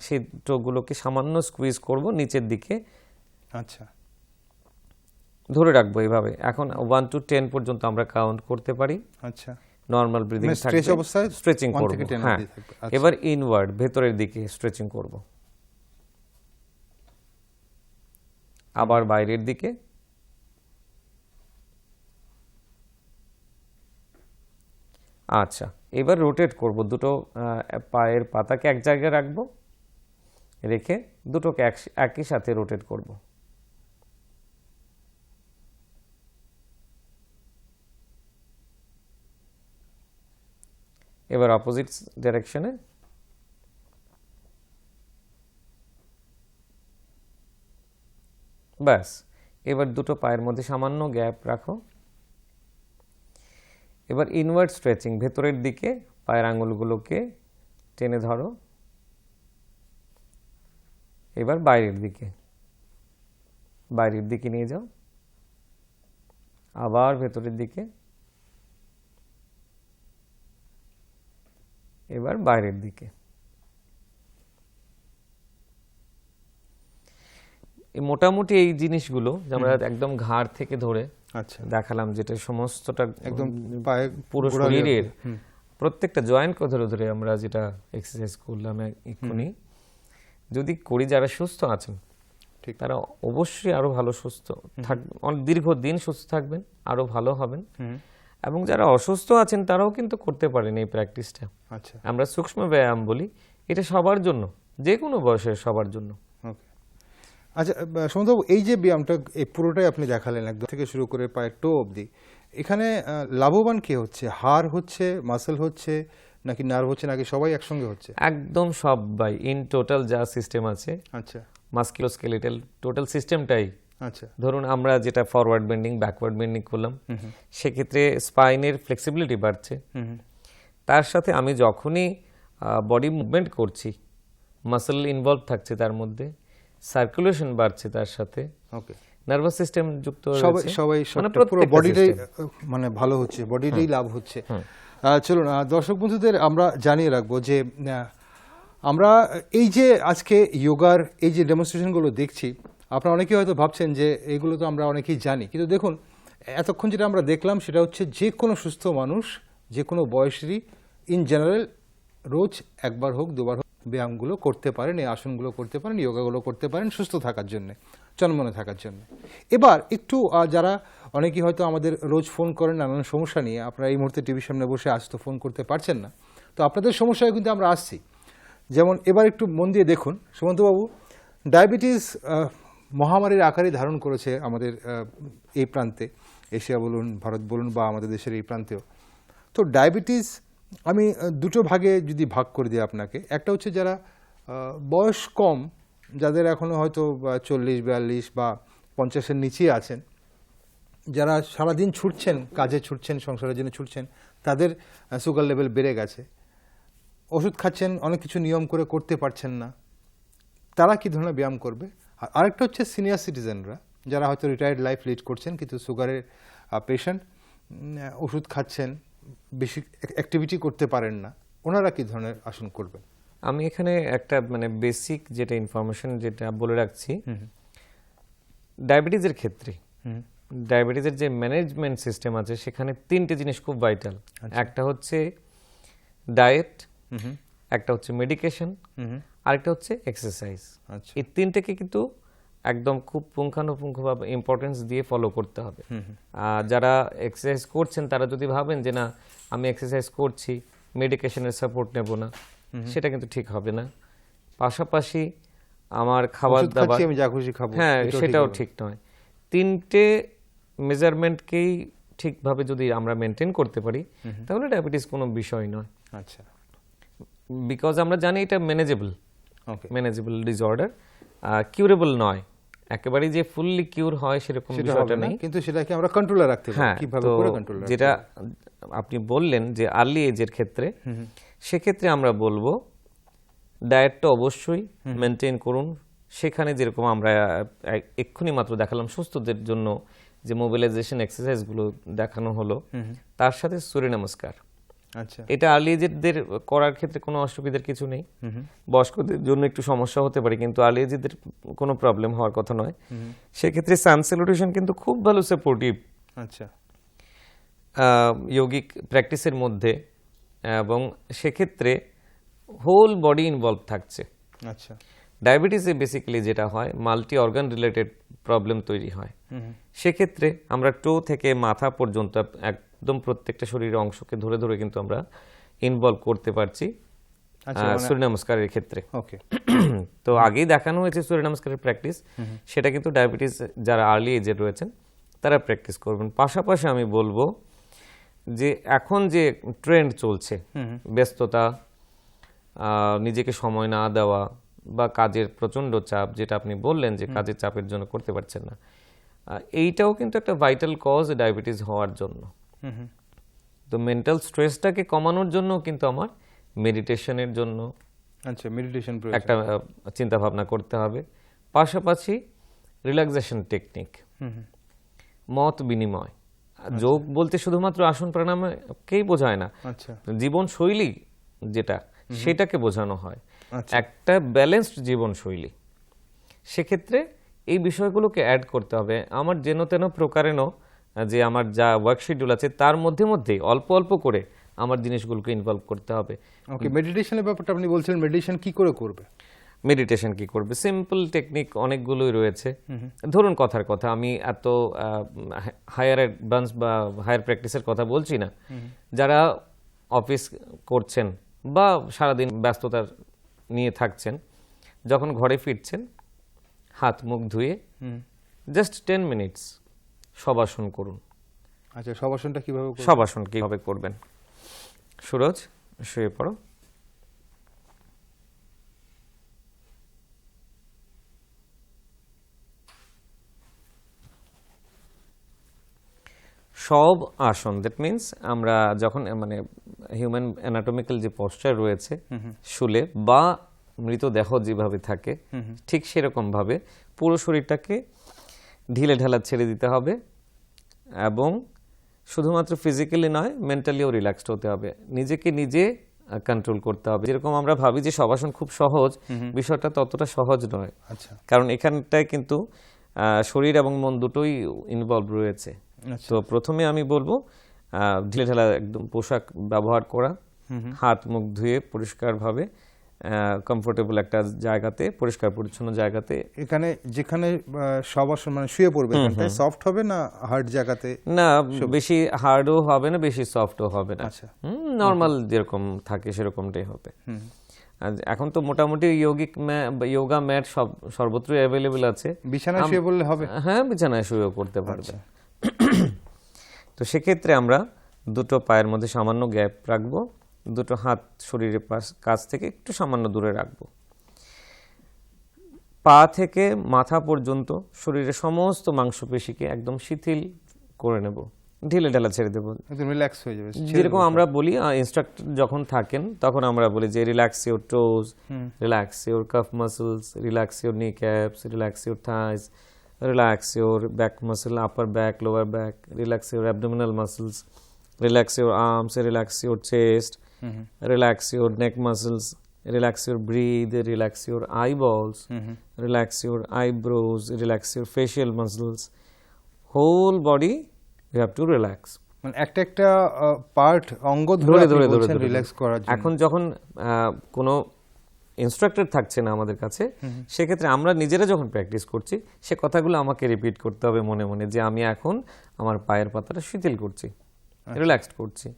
সেই টোগুলোকে সামান্য স্কুইজ করব নিচের দিকে। আচ্ছা, ধরে রাখবো এইভাবে। এখন 1 to 10 পর্যন্ত আমরা কাউন্ট করতে পারি। আচ্ছা, নরমাল ব্রিদিং থাকবে, স্ট্রেচ অবস্থায় স্ট্রেচিং করব। হ্যাঁ, এবার ইনওয়ার্ড, ভেতরের দিকে স্ট্রেচিং করব, আবার বাইরের দিকে, আচ্ছা। এবার রোটেট করব, দুটো পায়ের পাতাকে এক জায়গায় রাখবো, রেখে দুটোকে একই সাথে রোটেট করব। এবার অপোজিট ডাইরেকশনে, ব্যাস। এবার দুটো পায়ের মধ্যে সামান্য গ্যাপ রাখো। এবার ইনওয়ার্ড স্ট্রেচিং, ভেতরের দিকে পায়ের আঙুলগুলোকে টেনে ধরো। এবার বাইরের দিকে নিয়ে যাও, আবার ভেতরের দিকে, এবার বাইরের দিকে। মোটামুটি এই জিনিসগুলো আমরা একদম ঘাড় থেকে ধরে আচ্ছা দেখালাম, যেটা সমস্তটা একদম পায়ে পুরো শরীরের প্রত্যেকটা জয়েন্টকে ধরে ধরে আমরা যেটা এক্সারসাইজ করলাম এক্ষুনি, যদি করি যারা সুস্থ আছেন ঠিক তারা অবশ্যই আরো ভালো সুস্থ দীর্ঘদিন সুস্থ থাকবেন, আরো ভালো হবেন। এবং যারা অসুস্থ আছেন তারাও কিন্তু করতে পারেন এই প্র্যাকটিসটা। আচ্ছা আমরা সূক্ষ্ম ব্যায়াম বলি, এটা সবার জন্য, যে কোনো বয়সের সবার জন্য। ওকে আচ্ছা সুমন্তবাবু, এই যে ব্যায়ামটা এই পুরোটাই আপনি দেখালেন একদম থেকে শুরু করে পায়ের টো অবধি, এখানে লাভবান কে হচ্ছে? হাড় হচ্ছে, মাসেল হচ্ছে, নাকি নার্ভ হচ্ছে, নাকি সবাই একসঙ্গে হচ্ছে? একদম সবাই, ইন টোটাল যা সিস্টেম আছে, আচ্ছা মাস্কুলোস্কেলেটাল টোটাল সিস্টেমটাই। আচ্ছা ধরুন আমরা যেটা ফরওয়ার্ড বেন্ডিং, ব্যাকওয়ার্ড বেন্ডিং করলাম, সেক্ষেত্রে স্পাইনের ফ্লেক্সিবিলিটি বাড়ছে। তার সাথে আমি যখনই বডি মুভমেন্ট করছি, মাসল ইনভলভ থাকছে তার মধ্যে, সার্কুলেশন বাড়ছে, তার সাথে ওকে নার্ভাস সিস্টেম যুক্ত সবাই রয়েছে, সবাই মানে পুরো প্রত্যেকটা বডিটাই system। মানে ভালো হচ্ছে, বডিটাই লাভ হচ্ছে। চলুন দর্শক বন্ধুদের আমরা জানিয়ে রাখবো যে আমরা এই যে আজকে যোগার এই যে ডেমনস্ট্রেশনগুলো দেখছি, আপনারা অনেকেই হয়তো ভাবছেন যে এইগুলো তো আমরা অনেকেই জানি, কিন্তু দেখুন এতক্ষণ যেটা আমরা দেখলাম সেটা হচ্ছে যে কোনো সুস্থ মানুষ যে কোনো বয়সেরই ইন জেনারেল রোজ একবার হোক দুবার হোক ব্যায়ামগুলো করতে পারেন, এই আসনগুলো করতে পারেন, যোগাগুলো করতে পারেন সুস্থ থাকার জন্য, চনমনে থাকার জন্য। এবার একটু যারা অনেকেই হয়তো আমাদের রোজ ফোন করেন নানান সমস্যা নিয়ে, আপনারা এই মুহূর্তে টিভির সামনে বসে আজ তো ফোন করতে পারছেন না, তো আপনাদের সমস্যায় কিন্তু আমরা আসছি। যেমন এবার একটু মন দিয়ে দেখুন সুমন্তবাবু, ডায়াবেটিস মহামারীর আকারে ধারণ করেছে আমাদের এই প্রান্তে, এশিয়া বলুন, ভারত বলুন, বা আমাদের দেশের এই প্রান্তেও। তো ডায়াবেটিস আমি দুটো ভাগে যদি ভাগ করে দিই আপনাকে, একটা হচ্ছে যারা বয়স কম, যাদের এখনও হয়তো 40-42 বা 50-এর নিচেই আছেন, যারা সারাদিন ছুটছেন, কাজে ছুটছেন, সংসারের জন্য ছুটছেন, তাদের সুগার লেভেল বেড়ে গেছে, ওষুধ খাচ্ছেন, অনেক কিছু নিয়ম করে করতে পারছেন না, তারা কী ধরনের ব্যায়াম করবে? আর আরেকটা হচ্ছে সিনিয়র সিটিজেনরা, যারা হয়তো রিটায়ার্ড লাইফ লিড করছেন কিন্তু সুগারের পেশেন্ট, ওষুধ খাচ্ছেন, বেশি অ্যাক্টিভিটি করতে পারেন না, ওনারা কী ধরনের আসন করবেন? আমি এখানে একটা মানে বেসিক যেটা ইনফরমেশন যেটা বলে রাখছি, ডায়াবেটিসের ক্ষেত্রে ডায়াবেটিসের যে ম্যানেজমেন্ট সিস্টেম আছে সেখানে তিনটে জিনিস খুব ভাইটাল। একটা হচ্ছে ডায়েট, একটা হচ্ছে মেডিকেশন, আরেকটা হচ্ছে এক্সারসাইজ। এই তিনটেকে কিন্তু একদম খুব পুঙ্খানুপুঙ্খভাবে ইম্পর্টেন্স দিয়ে ফলো করতে হবে। যারা এক্সারসাইজ করছেন তারা যদি ভাবেন যে না আমি এক্সারসাইজ করছি, মেডিকেশনের সাপোর্ট নেব না, সেটা কিন্তু ঠিক হবে না। পাশাপাশি আমার খাবার দাবার, হ্যাঁ সেটাও ঠিক নয়। তিনটে মেজারমেন্টকেই ঠিকভাবে যদি আমরা মেনটেন করতে পারি তাহলে ডায়াবেটিস কোনো বিষয় নয়। আচ্ছা, বিকজ আমরা জানি এটা ম্যানেজেবল ডিসঅর্ডার, কিউরেবল নয়। একেবারে যে ফুললি কিউর হয় সেরকম বিষয়টা নেই, কিন্তু সেটাকে আমরা কন্ট্রোলে রাখতে পারি। হ্যাঁ, কিভাবে করে কন্ট্রোল রাখতে? যেটা আপনি বললেন যে আর্লি এজের ক্ষেত্রে, সেক্ষেত্রে আমরা বলবো ডায়েটটা অবশ্যই মেনটেন করুন। সেখানে যেরকম আমরা এক্ষুনি মাত্র দেখালাম সুস্থদের জন্য যে মোবিলাইজেশন এক্সারসাইজগুলো দেখানো হলো, তার সাথে সূর্য নমস্কার, আচ্ছা, এটা আর্লি এজেদের করার ক্ষেত্রে কোনো অসুবিধার কিছু নেই। বয়স্কদের জন্য একটু সমস্যা হতে পারে, কিন্তু আর্লি এজেদের কোনো প্রবলেম হওয়ার কথা নয়। সেক্ষেত্রে সান স্যালুটেশন কিন্তু খুব ভালো সাপোর্টিভ আচ্ছা, যোগিক প্র্যাকটিসের মধ্যে, এবং সেক্ষেত্রে হোল বডি ইনভলভ থাকছে। আচ্ছা, ডায়াবেটিসে বেসিক্যালি যেটা হয় মাল্টি অর্গান রিলেটেড প্রবলেম তৈরি হয়। সেক্ষেত্রে আমরা টো থেকে মাথা পর্যন্ত একদম প্রত্যেকটা শরীরের অংশকে ধরে ধরে কিন্তু আমরা ইনভলভ করতে পারছি সূর্য নমস্কারের ক্ষেত্রে। ওকে, তো আগেই দেখানো হয়েছে সূর্য নমস্কারের প্র্যাকটিস, সেটা কিন্তু ডায়াবেটিস যারা আর্লি এজে রয়েছেন তারা প্র্যাকটিস করবেন। পাশাপাশি আমি বলবো যে এখন যে ট্রেন্ড চলছে, ব্যস্ততা, নিজেকে সময় না দেওয়া, বা কাজের প্রচণ্ড চাপ, যেটা আপনি বললেন যে কাজের চাপের জন্য করতে পারছেন না, এইটাও কিন্তু একটা ভাইটাল কজ ডায়াবেটিস হওয়ার জন্য। তো মেন্টাল স্ট্রেসটাকে কমানোর জন্য কিন্তু আমার মেডিটেশনের জন্য আচ্ছা, মেডিটেশন একটা চিন্তা ভাবনা করতে হবে। পাশাপাশি রিল্যাক্সেশন টেকনিক, মত বিনিময়। যোগ বলতে শুধুমাত্র আসন প্রাণায়ামকেই বোঝায় না, আচ্ছা জীবন শৈলী যেটা সেটাকে বোঝানো হয়, আচ্ছা। একটা ব্যালেন্সড জীবন শৈলী। সেক্ষেত্রে এই বিষয়গুলোকে অ্যাড করতে হবে। আমার যেন তেন প্রকারেণ যে আমার যা ওয়ার্ক শিডিউল আছে তার মধ্যে মধ্যেই অল্প অল্প করে আমার জিনিসগুলোকে ইনভলভ করতে হবে। ওকে, মেডিটেশনের ব্যাপারটা আপনি বলছিলেন, মেডিটেশন কি করে করবে? মেডিটেশন কি করবে? সিম্পল টেকনিক অনেকগুলোই রয়েছে। ধরুন কথার কথা, আমি এত হায়ার অ্যাডভান্স বা হায়ার প্র্যাকটিসের কথা বলছি না। যারা অফিস করছেন বা সারাদিন ব্যস্ততার নিয়ে থাকছেন, যখন ঘরে ফিরছেন হাত মুখ ধুয়ে জাস্ট 10 মিনিটস শবাসন করুন। আচ্ছা, শবাসনটা কিভাবে করবে? শবাসন কিভাবে করবেন? সুরজ, শুয়ে পড়ো। সব আসন, দ্যাট মিনস আমরা যখন মানে হিউম্যান অ্যানাটমিক্যাল যে পশ্চার রয়েছে শুলে বা মৃতদেহ যেভাবে থাকে ঠিক সেরকম ভাবে পুরো শরীরটাকে ঢিলে ঢালা ছেড়ে দিতে হবে এবং শুধুমাত্র ফিজিক্যালি নয় মেন্টালিও রিল্যাক্সড হতে হবে। নিজেকে নিজে কন্ট্রোল করতে হবে। যেরকম আমরা ভাবি যে শবাসন খুব সহজ, বিষয়টা ততটা সহজ নয়। আচ্ছা কারণ এখানটায় কিন্তু শরীর এবং মন দুটোই ইনভলভ রয়েছে। তো প্রথমে আমি বলবো ঢিলে ঢালা একদম পোশাক ব্যবহার করা, হাত মুখ ধুয়ে পরিষ্কারভাবে কমফোর্টেবল একটা জায়গাতে, পরিষ্কার পরিচ্ছন্ন জায়গাতে। এখানে যেখানে শবাসন মানে শুয়ে পড়বে, এখানটায় সফট হবে না হার্ড জায়গাতে? না, বেশি হার্ডও হবে না, বেশি সফটও হবে না। আচ্ছা, নর্মাল যেরকম থাকে সেরকমটাই হবে। এখন তো মোটামুটি যোগা ম্যাট সর্বত্রই অ্যাভেলেবল আছে। বিছানায় শুয়ে পড়লে হবে? হ্যাঁ, বিছানায় শুয়েও করতে পারবে। তো সেক্ষেত্রে আমরা দুটো পায়ের মধ্যে সামান্য গ্যাপ রাখবো, দুটো হাত শরীরের কাছ থেকে একটু সামান্য দূরে রাখবো। পা থেকে মাথা পর্যন্ত শরীরের সমস্ত মাংসপেশিকে একদম শিথিল করে নেব, ঢিলে ঢালা ছেড়ে দেবো, একদম রিল্যাক্স হয়ে যাবে। যেরকম আমরা বলি ইনস্ট্রাক্টর যখন থাকেন তখন আমরা বলি যে relax your toes, relax your calf muscles, relax your kneecaps, relax your thighs, relax your back muscle, upper back, lower back, relax your abdominal muscles, relax your arms, relax your chest, relax your neck muscles, relax your breathe, relax your eyeballs, relax your eyebrows, relax your facial muscles. Whole body you have to relax. মানে একটা একটা পার্ট অঙ্গ ধরে ধরে রিল্যাক্স করার জন্য। এখন যখন কোনো ইনস্ট্রাক্টর থাকছে না আমাদের কাছে, সেক্ষেত্রে আমরা নিজেরা যখন প্র্যাকটিস করছি সে কথাগুলো আমাকে রিপিট করতে হবে মনে মনে, যে আমি এখন আমার পায়ের পাতাটা শিথিল করছি, রিল্যাক্সড করছি।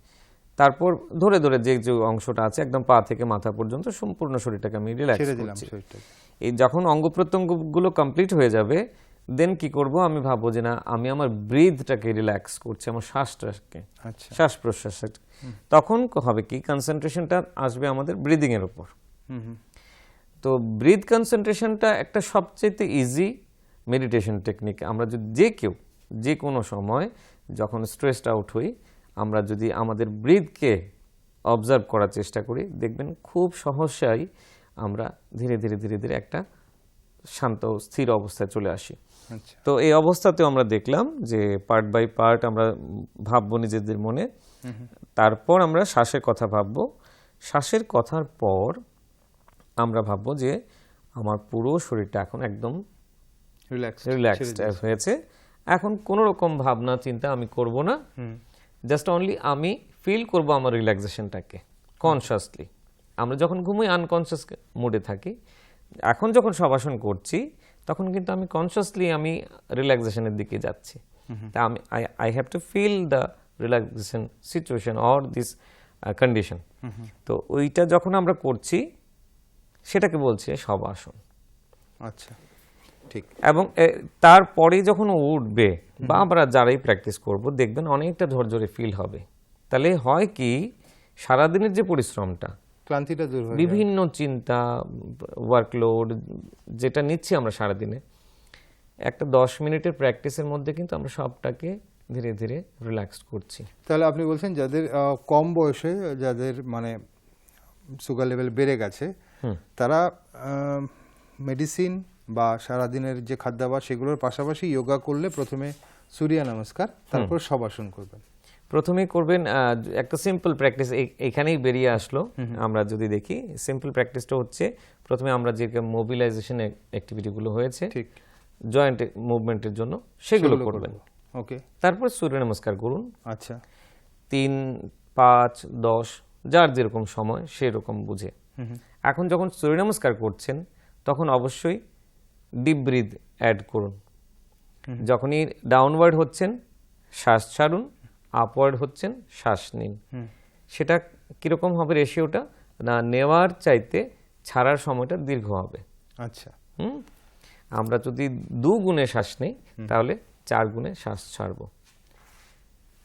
তারপর ধরে ধরে যে যে অংশটা আছে একদম পা থেকে মাথা পর্যন্ত সম্পূর্ণ শরীরটাকে আমি রিল্যাক্স করছি। এই যখন অঙ্গ প্রত্যঙ্গগুলো কমপ্লিট হয়ে যাবে, দেন কি করব, আমি ভাববো যে না আমি আমার ব্রিথটাকে রিল্যাক্স করছি, আমার শ্বাসটাকে, শ্বাস প্রশ্বাসটা। তখন হবে কি, কনসেন্ট্রেশনটা আসবে আমাদের ব্রিদিং এর উপর। তো ব্রিথ কনসেন্ট্রেশনটা একটা সবচেয়ে ইজি মেডিটেশন টেকনিক। আমরা যদি যে কোনো সময় যখন স্ট্রেসড আউট হই, আমরা যদি আমাদের ব্রিথকে অবজার্ভ করার চেষ্টা করি, দেখবেন খুব সহসাই আমরা ধীরে ধীরে ধীরে ধীরে একটা শান্ত স্থির অবস্থায় চলে আসি। তো এই অবস্থাতেও আমরা দেখলাম যে পার্ট বাই পার্ট আমরা ভাববো নিজেদের মনে, তারপর আমরা শ্বাসের কথা ভাববো। শ্বাসের কথার পর আমরা ভাববো যে আমার পুরো শরীরটা এখন একদম রিল্যাক্সড হয়েছে, এখন কোনো রকম ভাবনা চিন্তা আমি করব না, জাস্ট অনলি আমি ফিল করব আমার রিল্যাক্সেশনটাকে কনসিয়াসলি। আমরা যখন ঘুমোই আনকনসিয়াস মোডে থাকি, এখন যখন শবাসন করছি তখন কিন্তু আমি কনসিয়াসলি আমি রিল্যাক্সেশনের দিকে যাচ্ছি। তা আমি I have to feel the relaxation situation or this condition. তো ওইটা যখন আমরা করছি সেটাকে বলছে শবাসন। আচ্ছা, ঠিক। এবং তারপরে যখন উঠবে বা আমরা যারাই প্র্যাকটিস করব, দেখবেন অনেকটা ঝরঝরে ফিল হবে। তাহলে হয় কি, সারাদিনের যে পরিশ্রমটা, ক্লান্তিটা দূর হয়ে বিভিন্ন চিন্তা, ওয়ার্কলোড যেটা নিচ্ছি আমরা সারাদিনে, একটা 10 মিনিটের প্র্যাকটিসের মধ্যে কিন্তু আমরা সবটাকে ধীরে ধীরে রিল্যাক্স করছি। তাহলে আপনি বলছেন যাদের কম বয়সে যাদের মানে সুগার লেভেল বেড়ে গেছে তারা মেডিসিন বা সারাদিনের যে খাদ্যাভ্যাস সেগুলোর পাশাপাশি যোগা করলে প্রথমে সূর্য নমস্কার, তারপর শবাসন করবেন। প্রথমেই করবেন একটা সিম্পল প্র্যাকটিস, এখানেই বেরিয়ে আসলো। আমরা যদি দেখি সিম্পল প্র্যাকটিসটা হচ্ছে প্রথমে আমরা যে মোবিলাইজেশন অ্যাক্টিভিটিগুলো হয়েছে ঠিক, জয়েন্ট মুভমেন্টের জন্য সেগুলো করবেন। ওকে, তারপর সূর্য নমস্কার করুন। আচ্ছা, 3, 5, 10 যার যেরকম সময় সেরকম বুঝে। এখন যখন সূর্য নমস্কার করছেন তখন অবশ্যই ডিপ ব্রিথ অ্যাড করুন। যখনই ডাউনওয়ার্ড হচ্ছেন শ্বাস ছাড়ুন, আপওয়ার্ড হচ্ছেন শ্বাস নিন। সেটা কিরকম হবে রেশিওটা, না নেওয়ার চাইতে ছাড়ার সময়টা দীর্ঘ হবে। আচ্ছা, আমরা যদি 2 গুণে শ্বাস নিই তাহলে 4 গুণে শ্বাস ছাড়ব।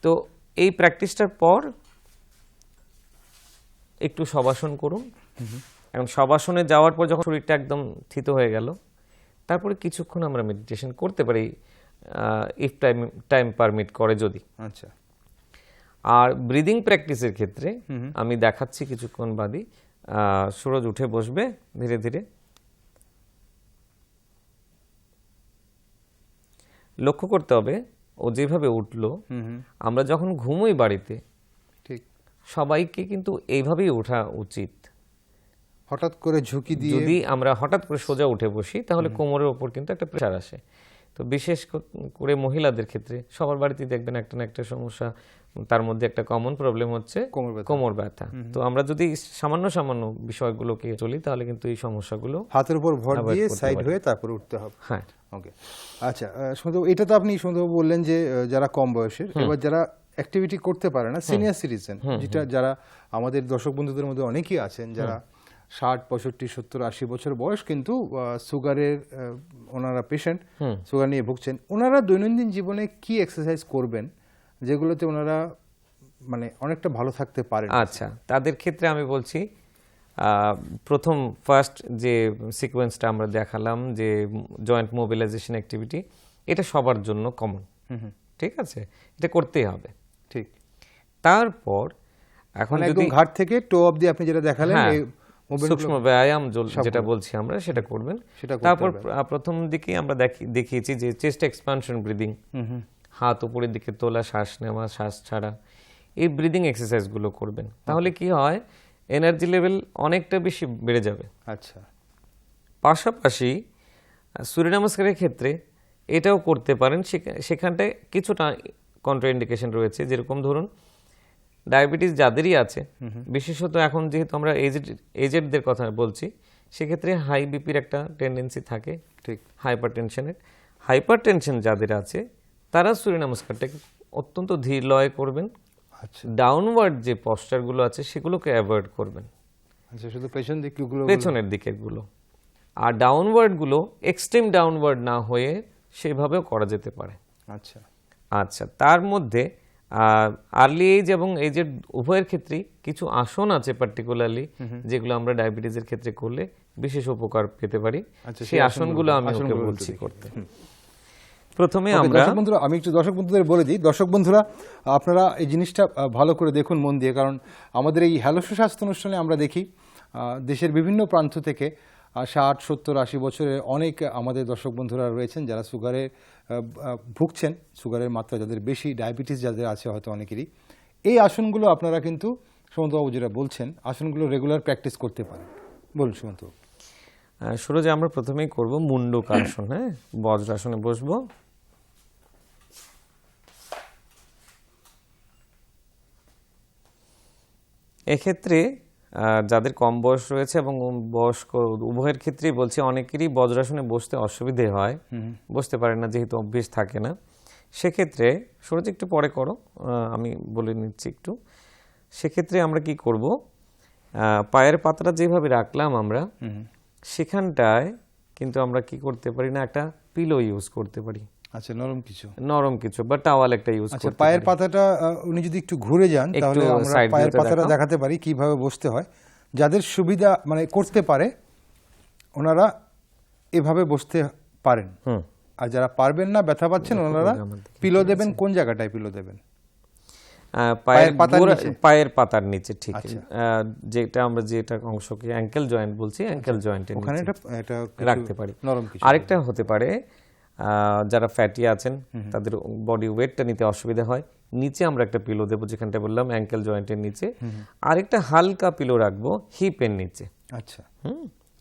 তো এই প্র্যাকটিসটার পর একটু শবাসন করুন। এখন শবাসনে যাওয়ার পর যখন শরীরটা একদম থিত হয়ে গেল, তারপরে কিছুক্ষণ আমরা মেডিটেশন করতে পারি ইফ টাইম পারমিট করে যদি। আচ্ছা, আর ব্রিদিং প্র্যাকটিসের ক্ষেত্রে আমি দেখাচ্ছি কিছুক্ষণ বাদই। সুরজ উঠে বসবে ধীরে ধীরে। লক্ষ্য করতে হবে ও যেভাবে উঠলো, আমরা যখন ঘুমোই বাড়িতে ঠিক, সবাইকে কিন্তু এইভাবেই ওঠা উচিত। হঠাৎ করে ঝুঁকি দিয়ে যদি আমরা হঠাৎ করে সোজা উঠে বসি তাহলে কোমরের ওপর কিন্তু একটা প্রেশার আসে। তো বিশেষ করে মহিলাদের ক্ষেত্রে সবার বাড়িতেই দেখবেন একটা না একটা সমস্যা, তার মধ্যে একটা কমন প্রবলেম হচ্ছে কোমর ব্যথা। তো আমরা যদি সামান্য সামান্য বিষয়গুলোকে চলি তাহলে কিন্তু এই সমস্যাগুলো হাতের উপর ভর দিয়ে সাইড হয়ে তারপর উঠতে হবে। হ্যাঁ, ওকে, আচ্ছা, সুন্দর। এটা তো আপনি সুন্দর বললেন যে যারা কম বয়সের, এবার যারা অ্যাক্টিভিটি করতে পারে না, সিনিয়র সিটিজেন, যেটা যারা আমাদের দর্শক বন্ধুদের মধ্যে অনেকেই আছেন যারা 60, 65, 70, 80 বছর বয়স কিন্তু সুগারের ওনারা পেশেন্ট, সুগার নিয়ে ভুগছেন, ওনারা দৈনন্দিন জীবনে কি এক্সারসাইজ করবেন যেগুলোতে ওনারা মানে অনেকটা ভালো থাকতে পারেন? আচ্ছা, তাদের ক্ষেত্রে আমি বলছি প্রথম ফার্স্ট যে সিকোয়েন্সটা আমরা দেখালাম যে জয়েন্ট মোবিলাইজেশন অ্যাক্টিভিটি, এটা সবার জন্য কমন, ঠিক আছে, এটা করতেই হবে। ঠিক, তারপর এখন একদম ঘাট থেকে টো অবধি আপনি যেটা দেখালেন, সূক্ষ্ম ব্যায়াম যেটা বলছি আমরা সেটা করবেন। তারপর প্রথম দিকে আমরা দেখিয়েছি যে চেস্ট এক্সপানশন ব্রিদিং, হাত উপরের দিকে তোলা, শ্বাস নেওয়া, শ্বাস ছাড়া, এই ব্রিদিং এক্সারসাইজগুলো করবেন। তাহলে কি হয়, এনার্জি লেভেল অনেকটা বেশি বেড়ে যাবে। আচ্ছা, পাশাপাশি সূর্য নমস্কারের ক্ষেত্রে এটাও করতে পারেন, সেখানটায় কিছুটা কন্ট্রাইন্ডিকেশন রয়েছে। যেরকম ধরুন ডায়াবেটিস যাদেরই আছে, বিশেষত এখন যেহেতু আমরা এজেডদের কথা বলছি, সেক্ষেত্রে হাই বিপির একটা টেন্ডেন্সি থাকে, ঠিক, হাইপার টেনশন যাদের আছে তারা সূর্য নমস্কারটাকে অত্যন্ত ধীর লয়ে করবেন। আচ্ছা, ডাউনওয়ার্ড যে পশ্চারগুলো আছে সেগুলোকে অ্যাভয়েড করবেন। আচ্ছা, শুধু পেছনের দিকেরগুলো। আর ডাউনওয়ার্ডগুলো এক্সট্রিম ডাউনওয়ার্ড না হয়ে সেভাবেও করা যেতে পারে। আচ্ছা, আচ্ছা, তার মধ্যে আর্লি এজ এবং এজের উভয়ের ক্ষেত্রেই কিছু আসন আছে পার্টিকুলারলি যেগুলো আমরা ডায়াবেটিসের ক্ষেত্রে করলে বিশেষ উপকার পেতে পারি। সেই আসনগুলো আমি ওকে বলছি করতে। প্রথমে আমরা আমি একটু দর্শক বন্ধুদের বলে দিই, দর্শক বন্ধুরা আপনারা এই জিনিসটা ভালো করে দেখুন মন দিয়ে, কারণ আমাদের এই হ্যালো সুস্বাস্থ্য অনুষ্ঠানে আমরা দেখি দেশের বিভিন্ন প্রান্ত থেকে 60, 70, 80 বছরের অনেক আমাদের দর্শক বন্ধুরা রয়েছেন যারা সুগারে ভুগছেন, সুগারের মাত্রা যাদের বেশি, ডায়াবেটিস যাদের আছে হয়তো অনেকেরই। এই আসনগুলো আপনারা কিন্তু সুমন্তবাবু যেটা বলছেন, আসনগুলো রেগুলার প্র্যাকটিস করতে পারেন। বলুন সুমন্তবাবু। সুরজ, আমরা প্রথমেই করব মুন্ডক আসন। হ্যাঁ, বজ্রাসনে বসবো। এক্ষেত্রে যাদের কম বয়স রয়েছে এবং বয়স্ক উভয়ের ক্ষেত্রেই বলছি, অনেকেরই বজ্রাসনে বসতে অসুবিধে হয়, বসতে পারে না যেহেতু অভ্যেস থাকে না। সেক্ষেত্রে সুরজ একটু পরে করো, আমি বলে নিচ্ছি একটু। সেক্ষেত্রে আমরা কি করব, পায়ের পাতাটা যেভাবে রাখলাম আমরা, সেখানটায় কিন্তু আমরা কি করতে পারি না, একটা পিলো ইউজ করতে পারি। আচ্ছা, নরম কিছু বা টাওয়াল একটা ইউজ করতে পারি। পায়ের পাতাটা উনি যদি একটু ঘুরে যান তাহলে আমরা পায়ের পাতাটা দেখাতে পারি কিভাবে বসতে হয়। যাদের সুবিধা মানে করতে পারে ওনারা এভাবে বসতে পারেন। আর যারা পারবেন না, ব্যথা পাচ্ছেন, লক্ষ্য ওনারা করবে আমার দিকে। পিলো দেবেন। কোন জায়গাটায় পিলো দেবেন? পায়ের পাতার গোড়া- নিচে? পায়ের পাতার নিচে, ঠিক। আচ্ছা। যেটা আমরা যেটা অংশকে অ্যাঙ্কেল জয়েন্ট বলছি, অ্যাঙ্কেল জয়েন্টের ওখানে নিচে এটা কিছু রাখতে পারি। নরম কিছু। আরেকটা হতে পারে যারা ফ্যাটি আছেন, তাদের বডি ওয়েটটা নিতে অসুবিধা হয়, নিচে আমরা একটা পিলো দেবো, যেখানটা বললাম অ্যাঙ্কেল জয়েন্টের নিচে। আরেকটা হালকা পিলো রাখবো হিপের নিচে। আচ্ছা,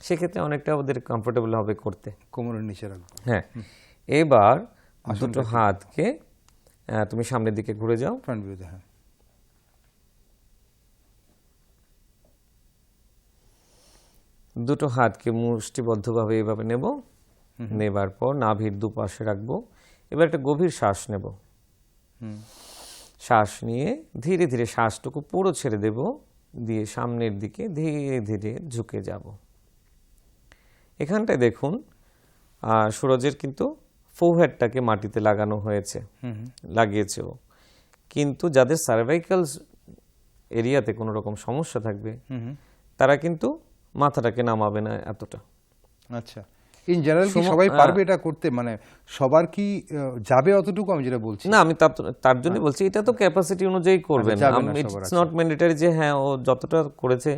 সেক্ষেত্রে অনেকটা ওদের কমফোর্টেবল হবে করতে। কোমরের নিচে রাখবো। হ্যাঁ, এবার দুটো হাতকে তুমি সামনের দিকে ঘুরে যাও। ফ্রন্ট ভিউতে, হ্যাঁ। দুটো হাতকে মুষ্টিবদ্ধভাবে এইভাবে নেব। নেবার পর নাভির দুপাশে রাখবো। এবার একটা গভীর শ্বাস নেব। শ্বাস নিয়ে ধীরে ধীরে শ্বাসটুকু পুরো ছেড়ে দেব, দিয়ে সামনের দিকে ধীরে ধীরে ঝুঁকে যাব। এখানটায় দেখুন সুরজের কিন্তু ফোরহেডটাকে মাটিতে লাগানো হয়েছে, লাগিয়েছে ও। কিন্তু যাদের সার্ভাইকাল এরিয়াতে কোনো রকম সমস্যা থাকবে, তারা কিন্তু মাথাটাকে নামাবে না এতটা। আচ্ছা, ইন জেনারেল কি সবাই পারবে এটা করতে? মানে সবার কি যাবে অতটুকু? আমি যেটা বলছি না, আমি তার জন্য বলছি এটা তো ক্যাপাসিটি অনুযায়ী করবেন। ইটস নট ম্যান্ডেটরি যে হ্যাঁ ও যতটা করেছে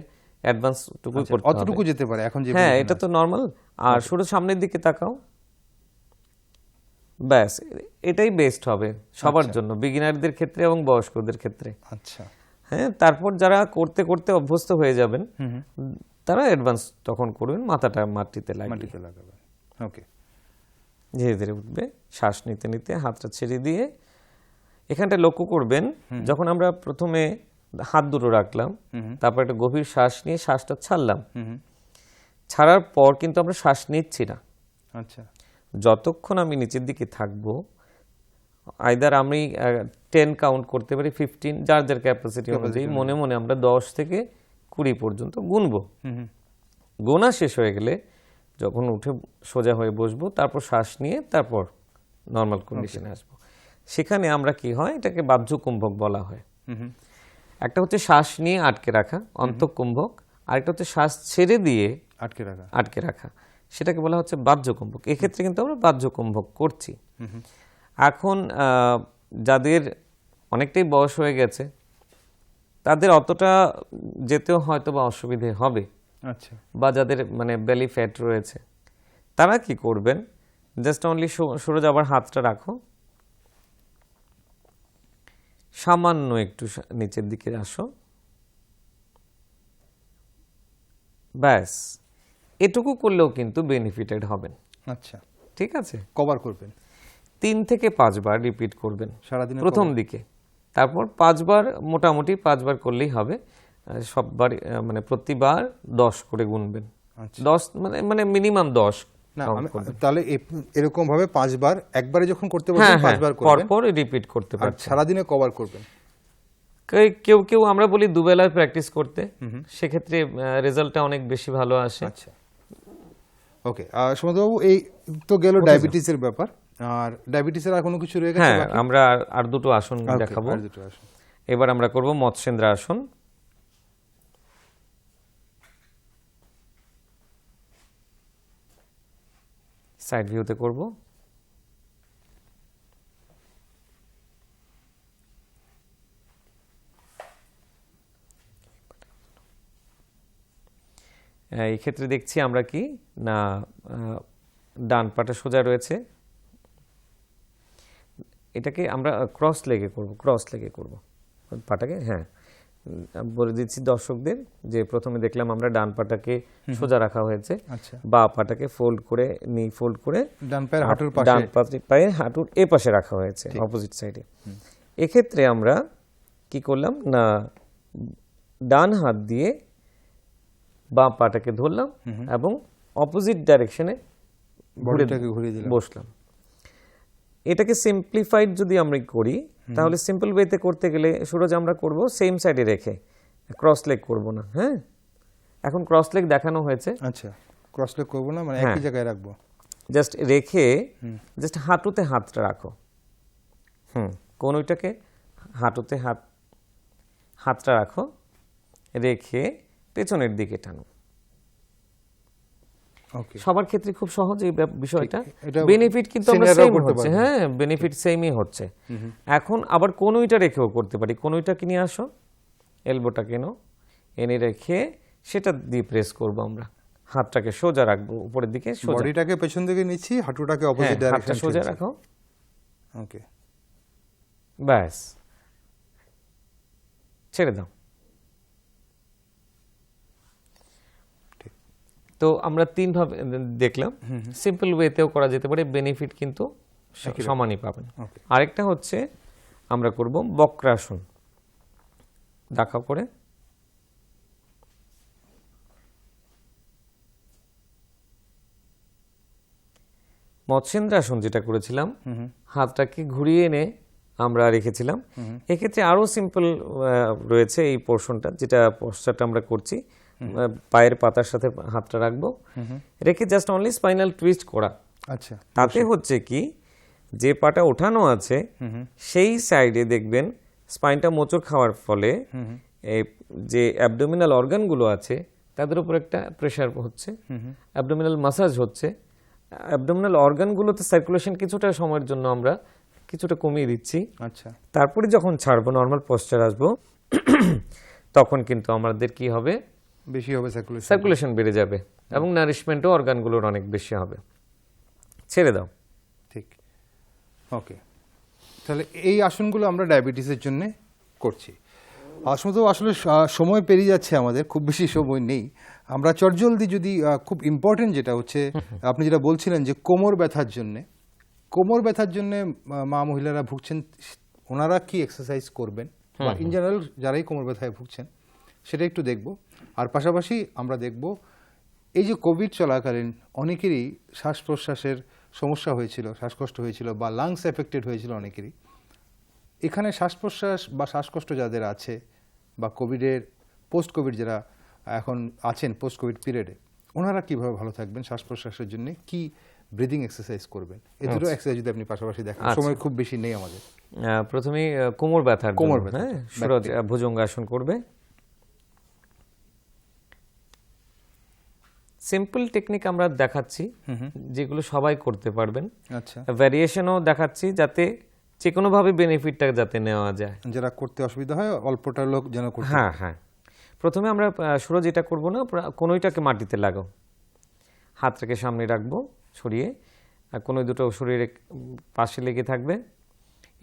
অ্যাডভান্স টুকু করতে হবে, অতটুকু যেতে পারে এখন যে। হ্যাঁ, এটা তো নরমাল। আর শুধু সামনের দিকে তাকাও, ব্যাস। এটাই বেস্ট হবে সবার জন্য, বিগিনারদের ক্ষেত্রে এবং বয়স্কদের ক্ষেত্রে। আচ্ছা, হ্যাঁ, তারপর যারা করতে করতে অভ্যস্ত হয়ে যাবেন, তারা অ্যাডভান্স তখন করবেন, মাথাটা মাটিতে লাগাবেন। ওকে, ধীরে ধীরে উঠবে, শ্বাস নিতে নিতে হাতটা ছেড়ে দিয়ে। এখানটা লক্ষ্য করবেন, যখন আমরা প্রথমে হাত দুটো রাখলাম, তারপর একটা গভীর শ্বাস নিয়ে শ্বাসটা ছাড়লাম, ছাড়ার পর কিন্তু আমরা শ্বাস নিচ্ছি না। আচ্ছা, যতক্ষণ আমি নিচের দিকে থাকবো, আইদার আমি 10 কাউন্ট করতে পারি, 15, যার যার ক্যাপাসিটি অনুযায়ী মনে মনে আমরা 10 থেকে 20 পর্যন্ত গুনবো। গোনা শেষ হয়ে গেলে যখন উঠে সোজা হয়ে বসবো, তারপর শ্বাস নিয়ে তারপর নর্মাল কন্ডিশনে আসবো। সেখানে আমরা কি হয়, এটাকে বাহ্যকুম্ভক বলা হয়। একটা হচ্ছে শ্বাস নিয়ে আটকে রাখা, অন্তঃকুম্ভক। আরেকটা হচ্ছে শ্বাস ছেড়ে দিয়ে আটকে রাখা, সেটাকে বলা হচ্ছে বাহ্যকুম্ভক। এক্ষেত্রে কিন্তু আমরা বাহ্যকুম্ভক করছি। এখন যাদের অনেকটাই বয়স হয়ে গেছে, তাদের অতটা যেতেও হয়তো বা অসুবিধে হবে। আচ্ছা, বা যাদের মানে বেলি ফ্যাট রয়েছে, তারা কি করবেন, জাস্ট অনলি সুরজ আবার হাতটা রাখো, সামান্য একটু নিচের দিকে আসো, ব্যাস। এটুকু করলেও কিন্তু বেনিফিটেড হবেন। আচ্ছা, ঠিক আছে, কভার করবেন 3 থেকে 5 বার রিপিট করবেন সারাদিনে প্রথম দিকে। তারপর 5 বার, মোটামুটি 5 বার করলেই হবে। সববার মানে প্রতিবার 10 করে গুনবেন। 10 মানে মিনিমাম 10। না, তাহলে এরকম ভাবে 5 বার, একবারে যখন করতে বলছেন 5 বার করবেন, পরপর রিপিট করতে পারবেন। সারাদিনে কভার করবেন। কেউ কেউ আমরা বলি দুবেলায় প্র্যাকটিস করতে, সেক্ষেত্রে রেজাল্টটা অনেক বেশি ভালো আসে। আচ্ছা, ওকে। সুমন্তবাবু, এই তো গেল ডায়াবেটিসের ব্যাপার। আর ডায়াবেটিসের আর কোনো কিছু রয়ে গেছে? হ্যাঁ, আমরা আর দুটো আসন দেখাবো। এবার আমরা করব মৎস্যেন্দ্র আসন। সাইড ভিউতে করব। এই ক্ষেত্রে দেখছি আমরা কি না, ডান পাটা সোজা রয়েছে, এটাকে আমরা ক্রস লেগে করব পাটাকে। হ্যাঁ, বলে দিচ্ছি দর্শকদের যে প্রথমে দেখলাম আমরা ডান পাটাকে সোজা রাখা হয়েছে, বা পাটাকে ফোল্ড করে ডান পায়ের হাঁটুর এ পাশে রাখা হয়েছে, অপোজিট সাইডে। এক্ষেত্রে আমরা কি করলাম না, ডান হাত দিয়ে বাম পাটাকে ধরলাম এবং অপোজিট ডাইরেকশনে বসলাম। এটাকে সিম্পলিফাইড যদি আমরা করি, তাহলে সিম্পল ওয়েতে করতে গেলে সুরজ আমরা করব সেম সাইডে রেখে, ক্রস লেগ করব না। হ্যাঁ, এখন ক্রস লেগ দেখানো হয়েছে। আচ্ছা, ক্রস লেগ করব না, মানে একই জায়গায় রাখবো। জাস্ট রেখে জাস্ট হাঁটুতে হাতটা রাখো। কোনটাকে হাঁটুতে হাতটা রাখো, রেখে পেছনের দিকে টানো। ওকে, সবার ক্ষেত্রে খুব সহজ এই বিষয়টা। এটা বেনিফিট কিন্তু আমরা senior রাও সেম করতে হচ্ছে, পারবে। হ্যাঁ বেনিফিট সেমই হচ্ছে। এখন আবার কোনোইটা রেখেও করতে পারি। কোনোইটাকে নিয়ে আসো, এলবোটা কেন এনে রেখে সেটা দিয়ে প্রেস করব আমরা। হাতটাকে সোজা রাখবো উপরের দিকে, সোজা। বডিটাকে পেছন দিকে নিচ্ছি, হাঁটুটাকে হ্যাঁ, অপোজিট হাতটা ডাইরেকশন সোজা রাখো, ওকে, ব্যাস ছেড়ে দাও। ঠিক। তো আমরা 3 ভাবে দেখলাম, সিম্পল ওয়েতেও করা যেতে পারে, বেনিফিট কিন্তু সমানই পাবেন। ওকে, আরেকটা হচ্ছে আমরা করব বক্রাসন। দেখাও করে, মৎস্যেন্দ্রাসন যেটা করেছিলাম, হাতটাকে ঘুরিয়ে এনে আমরা রেখেছিলাম। এক্ষেত্রে আরো সিম্পল রয়েছে এই পোর্শনটা, যেটা পোস্টারটা আমরা করছি। পায়ের পাতার সাথে হাতটা রাখবো, রেখে জাস্ট অনলি স্পাইনাল টুইস্ট করা। আচ্ছা, তাতে হচ্ছে কি, যে পাটা ওঠানো আছে সেই সাইডে দেখবেন স্পাইনটা মোচড় খাওয়ার ফলে এই যে অ্যাবডোমিনাল অর্গানগুলো আছে তাদের উপর একটা প্রেসার হচ্ছে, অ্যাবডোমিনাল মাসাজ হচ্ছে। অ্যাবডোমিনাল অর্গানগুলোতে সার্কুলেশন কিছুটা সময়ের জন্য আমরা কিছুটা কমিয়ে দিচ্ছি। আচ্ছা, তারপরে যখন ছাড়বো, নর্মাল পশ্চার আসবো, তখন কিন্তু আমাদের কি হবে, বেশি হবে সার্কুলেশন, সার্কুলেশন বেড়ে যাবে এবং নারিশমেন্টও অর্গানগুলোর অনেক বেশি হবে। ছেড়ে দাও। ঠিক, ওকে। তাহলে এই আসনগুলো আমরা ডায়াবেটিসের জন্য করছি। আসলে সময় পেরিয়ে যাচ্ছে, আমাদের খুব বেশি সময় নেই। আমরা চটজলদি যদি খুব ইম্পর্টেন্ট যেটা হচ্ছে, আপনি যেটা বলছিলেন যে কোমর ব্যথার জন্য মা মহিলারা ভুগছেন, ওনারা কি এক্সারসাইজ করবেন, বা ইন জেনারেল যারাই কোমর ব্যথায় ভুগছেন সেটা একটু দেখব। আর পাশাপাশি আমরা দেখব এই যে কোভিড চলাকালীন অনেকেরই শ্বাস প্রশ্বাসের সমস্যা হয়েছিল, শ্বাসকষ্ট হয়েছিল, বা লাংস এফেক্টেড হয়েছিল অনেকেরই। এখানে শ্বাস প্রশ্বাস বা শ্বাসকষ্ট যাদের আছে, বা কোভিডের পোস্ট কোভিড যারা এখন আছেন পোস্ট কোভিড পিরিয়ডে, ওনারা কিভাবে ভালো থাকবেন, শ্বাস প্রশ্বাসের জন্য কি ব্রিদিং এক্সারসাইজ করবেন, এই দুটো এক্সারসাইজ যদি আপনি পাশাপাশি দেখেন, সময় খুব বেশি নেই আমাদের। প্রথমে কোমর ব্যথার কোমর জন্য, ব্যথা, হ্যাঁ, সুরজ ভুজঙ্গাসন করবে। সিম্পল টেকনিক আমরা দেখাচ্ছি যেগুলো সবাই করতে পারবেন। আচ্ছা, ভ্যারিয়েশনও দেখাচ্ছি যাতে যে কোনোভাবে বেনিফিটটা যাতে নেওয়া যায়। যারা করতে অসুবিধা হয় অল্পটা লোক যেন করতে। হ্যাঁ হ্যাঁ, প্রথমে আমরা সুরজ এটা করবো না, কোনোইটাকে মাটিতে লাগাও, হাতটাকে সামনে রাখবো ছড়িয়ে, আর কোনো দুটো শরীরে পাশে লেগে থাকবে।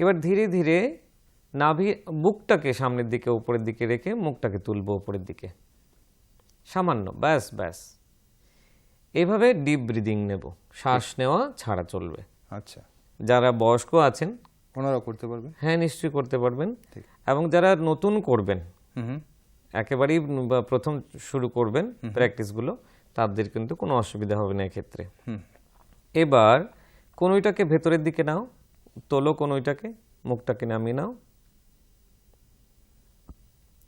এবার ধীরে ধীরে নাভি, বুকটাকে সামনের দিকে উপরের দিকে রেখে মুখটাকে তুলবো উপরের দিকে সামান্য, ব্যাস ব্যাস। এইভাবে ডিপ ব্রিদিং নেব, শ্বাস নেওয়া ছাড়া চলবে। আচ্ছা, যারা বয়স্ক আছেন ওনারাও করতে পারবেন? হ্যাঁ, নিশ্চয়ই করতে পারবেন। এবং যারা নতুন করবেন, একেবারেই প্রথম শুরু করবেন প্র্যাকটিসগুলো, তাদের কিন্তু কোনো অসুবিধা হবে না এক্ষেত্রে। এবার কোনোইটাকে ভেতরের দিকে নাও, তোলো কোনোইটাকে, মুখটাকে নামিয়ে নাও।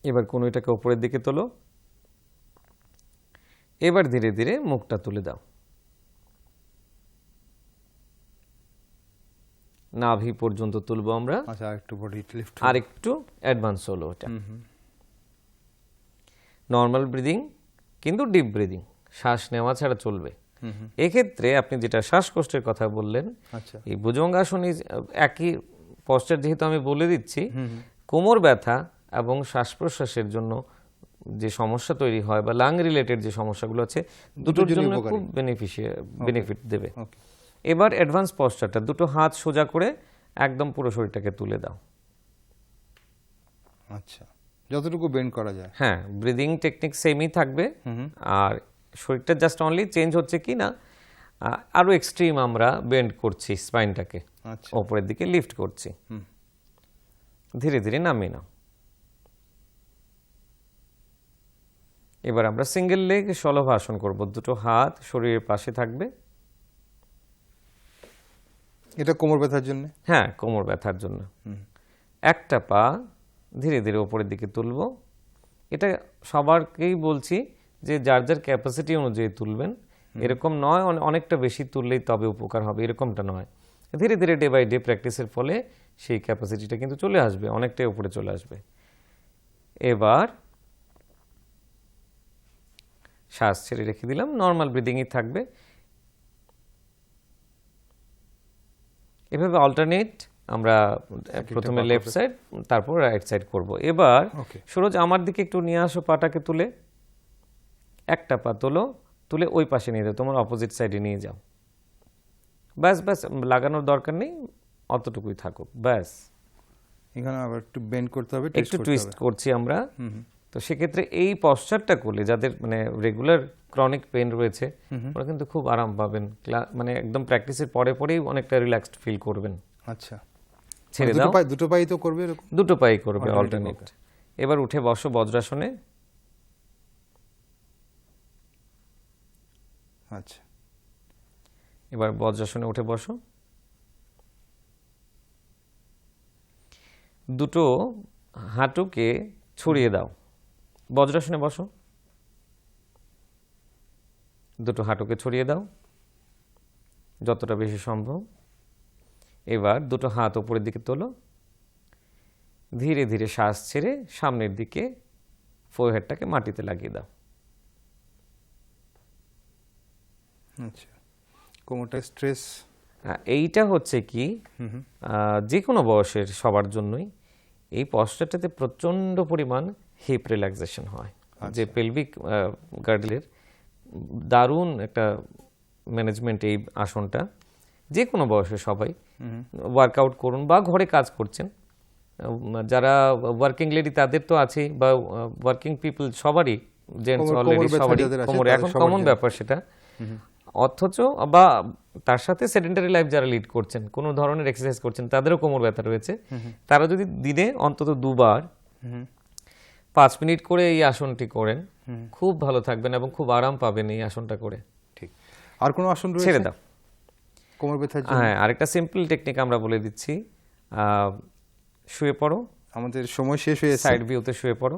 এবার কোনোইটাকে উপরের দিকে তোলো। এবার ধীরে ধীরে মুখটা তুলে দাও, নাভি পর্যন্ত তুলবো আমরা। আচ্ছা, আরেকটু বডি লিফট, আর একটু অ্যাডভান্স হলো ওটা। নর্মাল ব্রিদিং কিন্তু ডিপ ব্রিদিং, শ্বাস নেওয়া ছাড়া চলবে। এক্ষেত্রে আপনি যেটা শ্বাসকষ্টের কথা বললেন, আচ্ছা, এই ভুজঙ্গাসন একই পশ্চাৎ, যেহেতু আমি বলে দিচ্ছি, কোমর ব্যথা এবং শ্বাস প্রশ্বাসের জন্য যে সমস্যা তৈরি হয় বা লাং রিলেটেড যে সমস্যাগুলো আছে, দুটোর জন্য খুব বেনিফিট দেবে। এবার অ্যাডভান্স পশ্চারটা, দুটো হাত সোজা করে একদম পুরো শরীরটাকে তুলে দাও। আচ্ছা, যতটুকু বেন্ড করা যায়। হ্যাঁ, ব্রিদিং টেকনিক সেমই থাকবে, আর শরীরটা জাস্ট অনলি চেঞ্জ হচ্ছে কি না, আরো এক্সট্রিম আমরা বেন্ড করছি স্পাইনটাকে, উপরের দিকে লিফট করছি। ধীরে ধীরে নামিয়ে নাও। এবার আমরা সিঙ্গেল লেগ শলভাসন করব, দুটো হাত শরীরের পাশে থাকবে। এটা কোমর ব্যথার জন্য? হ্যাঁ, কোমর ব্যথার জন্য। একটা পা ধীরে ধীরে উপরের দিকে তুলব। এটা সবারকেই বলছি যে যার যার ক্যাপাসিটি অনুযায়ী তুলবেন, এরকম নয় অনেকটা বেশি তুললেই তবে উপকার হবে, এরকমটা নয়। ধীরে ধীরে ডে বাই ডে প্র্যাকটিসের ফলে সেই ক্যাপাসিটিটা কিন্তু চলে আসবে, অনেকটাই উপরে চলে আসবে। এবার শ্বাস ছেড়ে রেখে দিলাম, নর্মাল ব্রিদিংই থাকবে। এভাবে অল্টারনেট আমরা প্রথমে লেফট সাইড তারপর রাইট সাইড করব। এবার সুরজ আমার দিকে একটু নিয়ে আসো, পাটাকে তুলে, একটা পা তোলো, তুলে ওই পাশে নিয়ে যাও, তোমার অপোজিট সাইডে নিয়ে যাও। ব্যাস ব্যাস, লাগানোর দরকার নেই, অতটুকুই থাকুক, ব্যাস। এখানে আবার একটু বেন্ড করতে হবে, একটু টুইস্ট করছি আমরা। তো সেক্ষেত্রে এই পশ্চারটা করলে যাদের মানে রেগুলার ক্রনিক পেন রয়েছে ওরা কিন্তু খুব আরাম পাবেন, মানে একদম প্র্যাকটিসের পরে পরেই অনেকটা রিল্যাক্সড ফিল করবেন। আচ্ছা, ছেড়ে দাও, দুটো পাই তো করবে এরকম, দুটো পাই করবে অল্টারনেট। এবার উঠে বসো বজ্রাসনে। আচ্ছা, এবার বজ্রাসনে উঠে বসো, দুটো হাঁটুকে ছড়িয়ে দাও, বজ্রাসনে বসো, দুটো হাঁটুকে ছড়িয়ে দাও যতটা বেশি সম্ভব। এবার দুটো হাত উপরের দিকে তোলো, ধীরে ধীরে শ্বাস ছেড়ে সামনের দিকে ফোরহেডটাকে মাটিতে লাগিয়ে দাও। আচ্ছা, কোমরটা স্ট্রেস, এইটা হচ্ছে কি যে কোনো বয়সের সবার জন্যই এই পশ্চারটাতে প্রচন্ড পরিমাণ হিপ রিল্যাক্সেশন হয়। যে পেলভিক গার্ডলের দারুণ একটা ম্যানেজমেন্ট এই আসনটা। যে কোনো বয়সে সবাই ওয়ার্কআউট করুন বা ঘরে কাজ করছেন, যারা ওয়ার্কিং লেডি তাদের তো আছেই, বা ওয়ার্কিং পিপল সবারই, জেন্টস অলরেডি সবারই কোমরে এখন কমন ব্যাপার সেটা। অথচ বা তার সাথে সেডেন্টারি লাইফ যারা লিড করছেন, কোনো ধরনের এক্সারসাইজ করছেন, তাদেরও কোমর ব্যথা রয়েছে, তারা যদি দিনে অন্তত 2 বার 5 মিনিট করে এই আসনটি করেন, খুব ভালো থাকবেন এবং খুব আরাম পাবেন এই আসনটা করে। ঠিক। আর কোনো আসন রয়েছে? ছেড়ে দাও কোমর ব্যথার জন্য। হ্যাঁ, আরেকটা সিম্পল টেকনিক আমরা বলে দিচ্ছি। শুয়ে পড়ো, আমাদের সময় শেষ হয়েছে। সাইড ভিউতে শুয়ে পড়ো,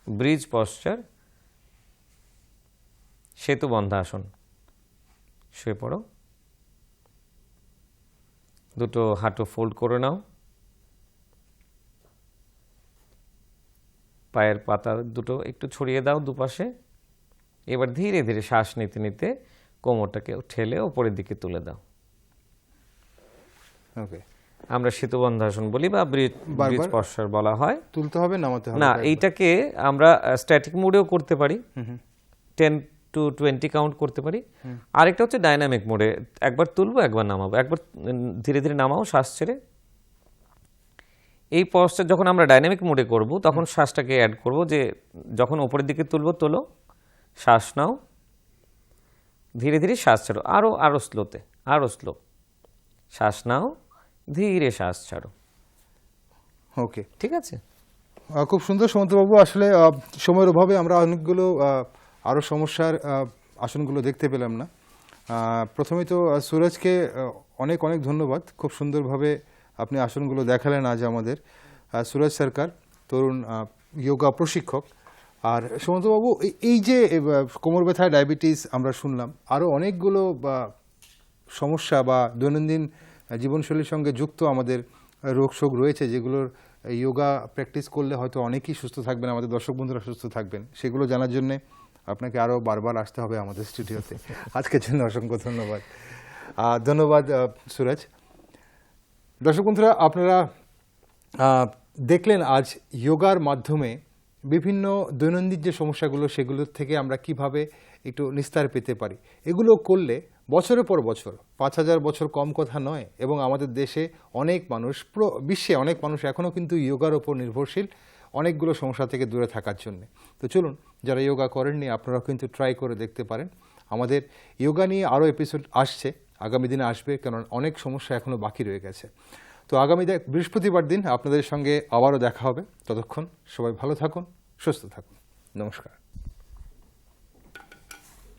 ব্রিজ পশ্চার, সেতু বন্ধা আসন। শুয়ে পড়ো, দুটো হাঁটু ফোল্ড করে নাও, পায়ের পাতা দুটো একটু ছড়িয়ে দাও দুপাশে। এবার ধীরে ধীরে শ্বাস নিতে নিতে কোমরটাকে ঠেলে ওপরের দিকে তুলে দাও। ওকে, আমরা সেতুবন্ধাসন বলি বা ব্রিজ পশ্চার বলা হয়। তুলতে হবে, নামাতে হবে না, এইটাকে আমরা স্ট্যাটিক মোডেও করতে পারি, 10 to 20 কাউন্ট করতে পারি। আরেকটা হচ্ছে ডাইনামিক মোডে, একবার তুলবো একবার নামাবো, একবার ধীরে ধীরে নামাও শ্বাস ছেড়ে। এই পশ্চার যখন আমরা ডাইনামিক মোডে করব তখন শ্বাসটাকে অ্যাড করব, যে যখন ওপরের দিকে তুলবো তোলো, শ্বাস নাও, ধীরে ধীরে শ্বাস ছাড়ো, আরো স্লোতে, আরো স্লো, শ্বাস নাও, ধীরে শ্বাস ছাড়ো। ওকে, ঠিক আছে, খুব সুন্দর সুমন্তবাবু। আসলে সময়ের অভাবে আমরা অনেকগুলো আরও সমস্যার আসনগুলো দেখতে পেলাম না। প্রথমে তো সুরজকে অনেক অনেক ধন্যবাদ, খুব সুন্দরভাবে আপনি আসনগুলো দেখালেন আজ আমাদের। সুরজ সরকার, তরুণ যোগা প্রশিক্ষক। আর সুমন্তবাবু, এই যে কোমর ব্যথা, ডায়াবেটিস আমরা শুনলাম, আরও অনেকগুলো সমস্যা বা দৈনন্দিন জীবনশৈলীর সঙ্গে যুক্ত আমাদের রোগ শোক রয়েছে, যেগুলোর যোগা প্র্যাকটিস করলে হয়তো অনেকেই সুস্থ থাকবেন, আমাদের দর্শক বন্ধুরা সুস্থ থাকবেন। সেগুলো জানার জন্যে আপনাকে আরও বারবার আসতে হবে আমাদের স্টুডিওতে। আজকের জন্য অসংখ্য ধন্যবাদ। ধন্যবাদ সুরজ। দর্শক বন্ধুরা, আপনারা দেখলেন আজ যোগার মাধ্যমে বিভিন্ন দৈনন্দিন যে সমস্যাগুলো, সেগুলোর থেকে আমরা কিভাবে একটু নিস্তার পেতে পারি। এগুলো করলে বছরের পর বছর, 5000 বছর কম কথা নয়, এবং আমাদের দেশে অনেক মানুষ, বিশ্বে অনেক মানুষ এখনও কিন্তু যোগার ওপর নির্ভরশীল, অনেকগুলো সমস্যা থেকে দূরে থাকার জন্য। তো চলুন, যারা যোগা করেননি আপনারাও কিন্তু ট্রাই করে দেখতে পারেন। আমাদের যোগা নিয়ে আরও এপিসোড আসছে, আগামী দিনে আসবে, কারণ অনেক সমস্যা এখনও বাকি রয়ে গেছে। তো আগামী বৃহস্পতিবার দিন আপনাদের সঙ্গে আবারও দেখা হবে। ততক্ষণ সবাই ভালো থাকুন, সুস্থ থাকুন। নমস্কার।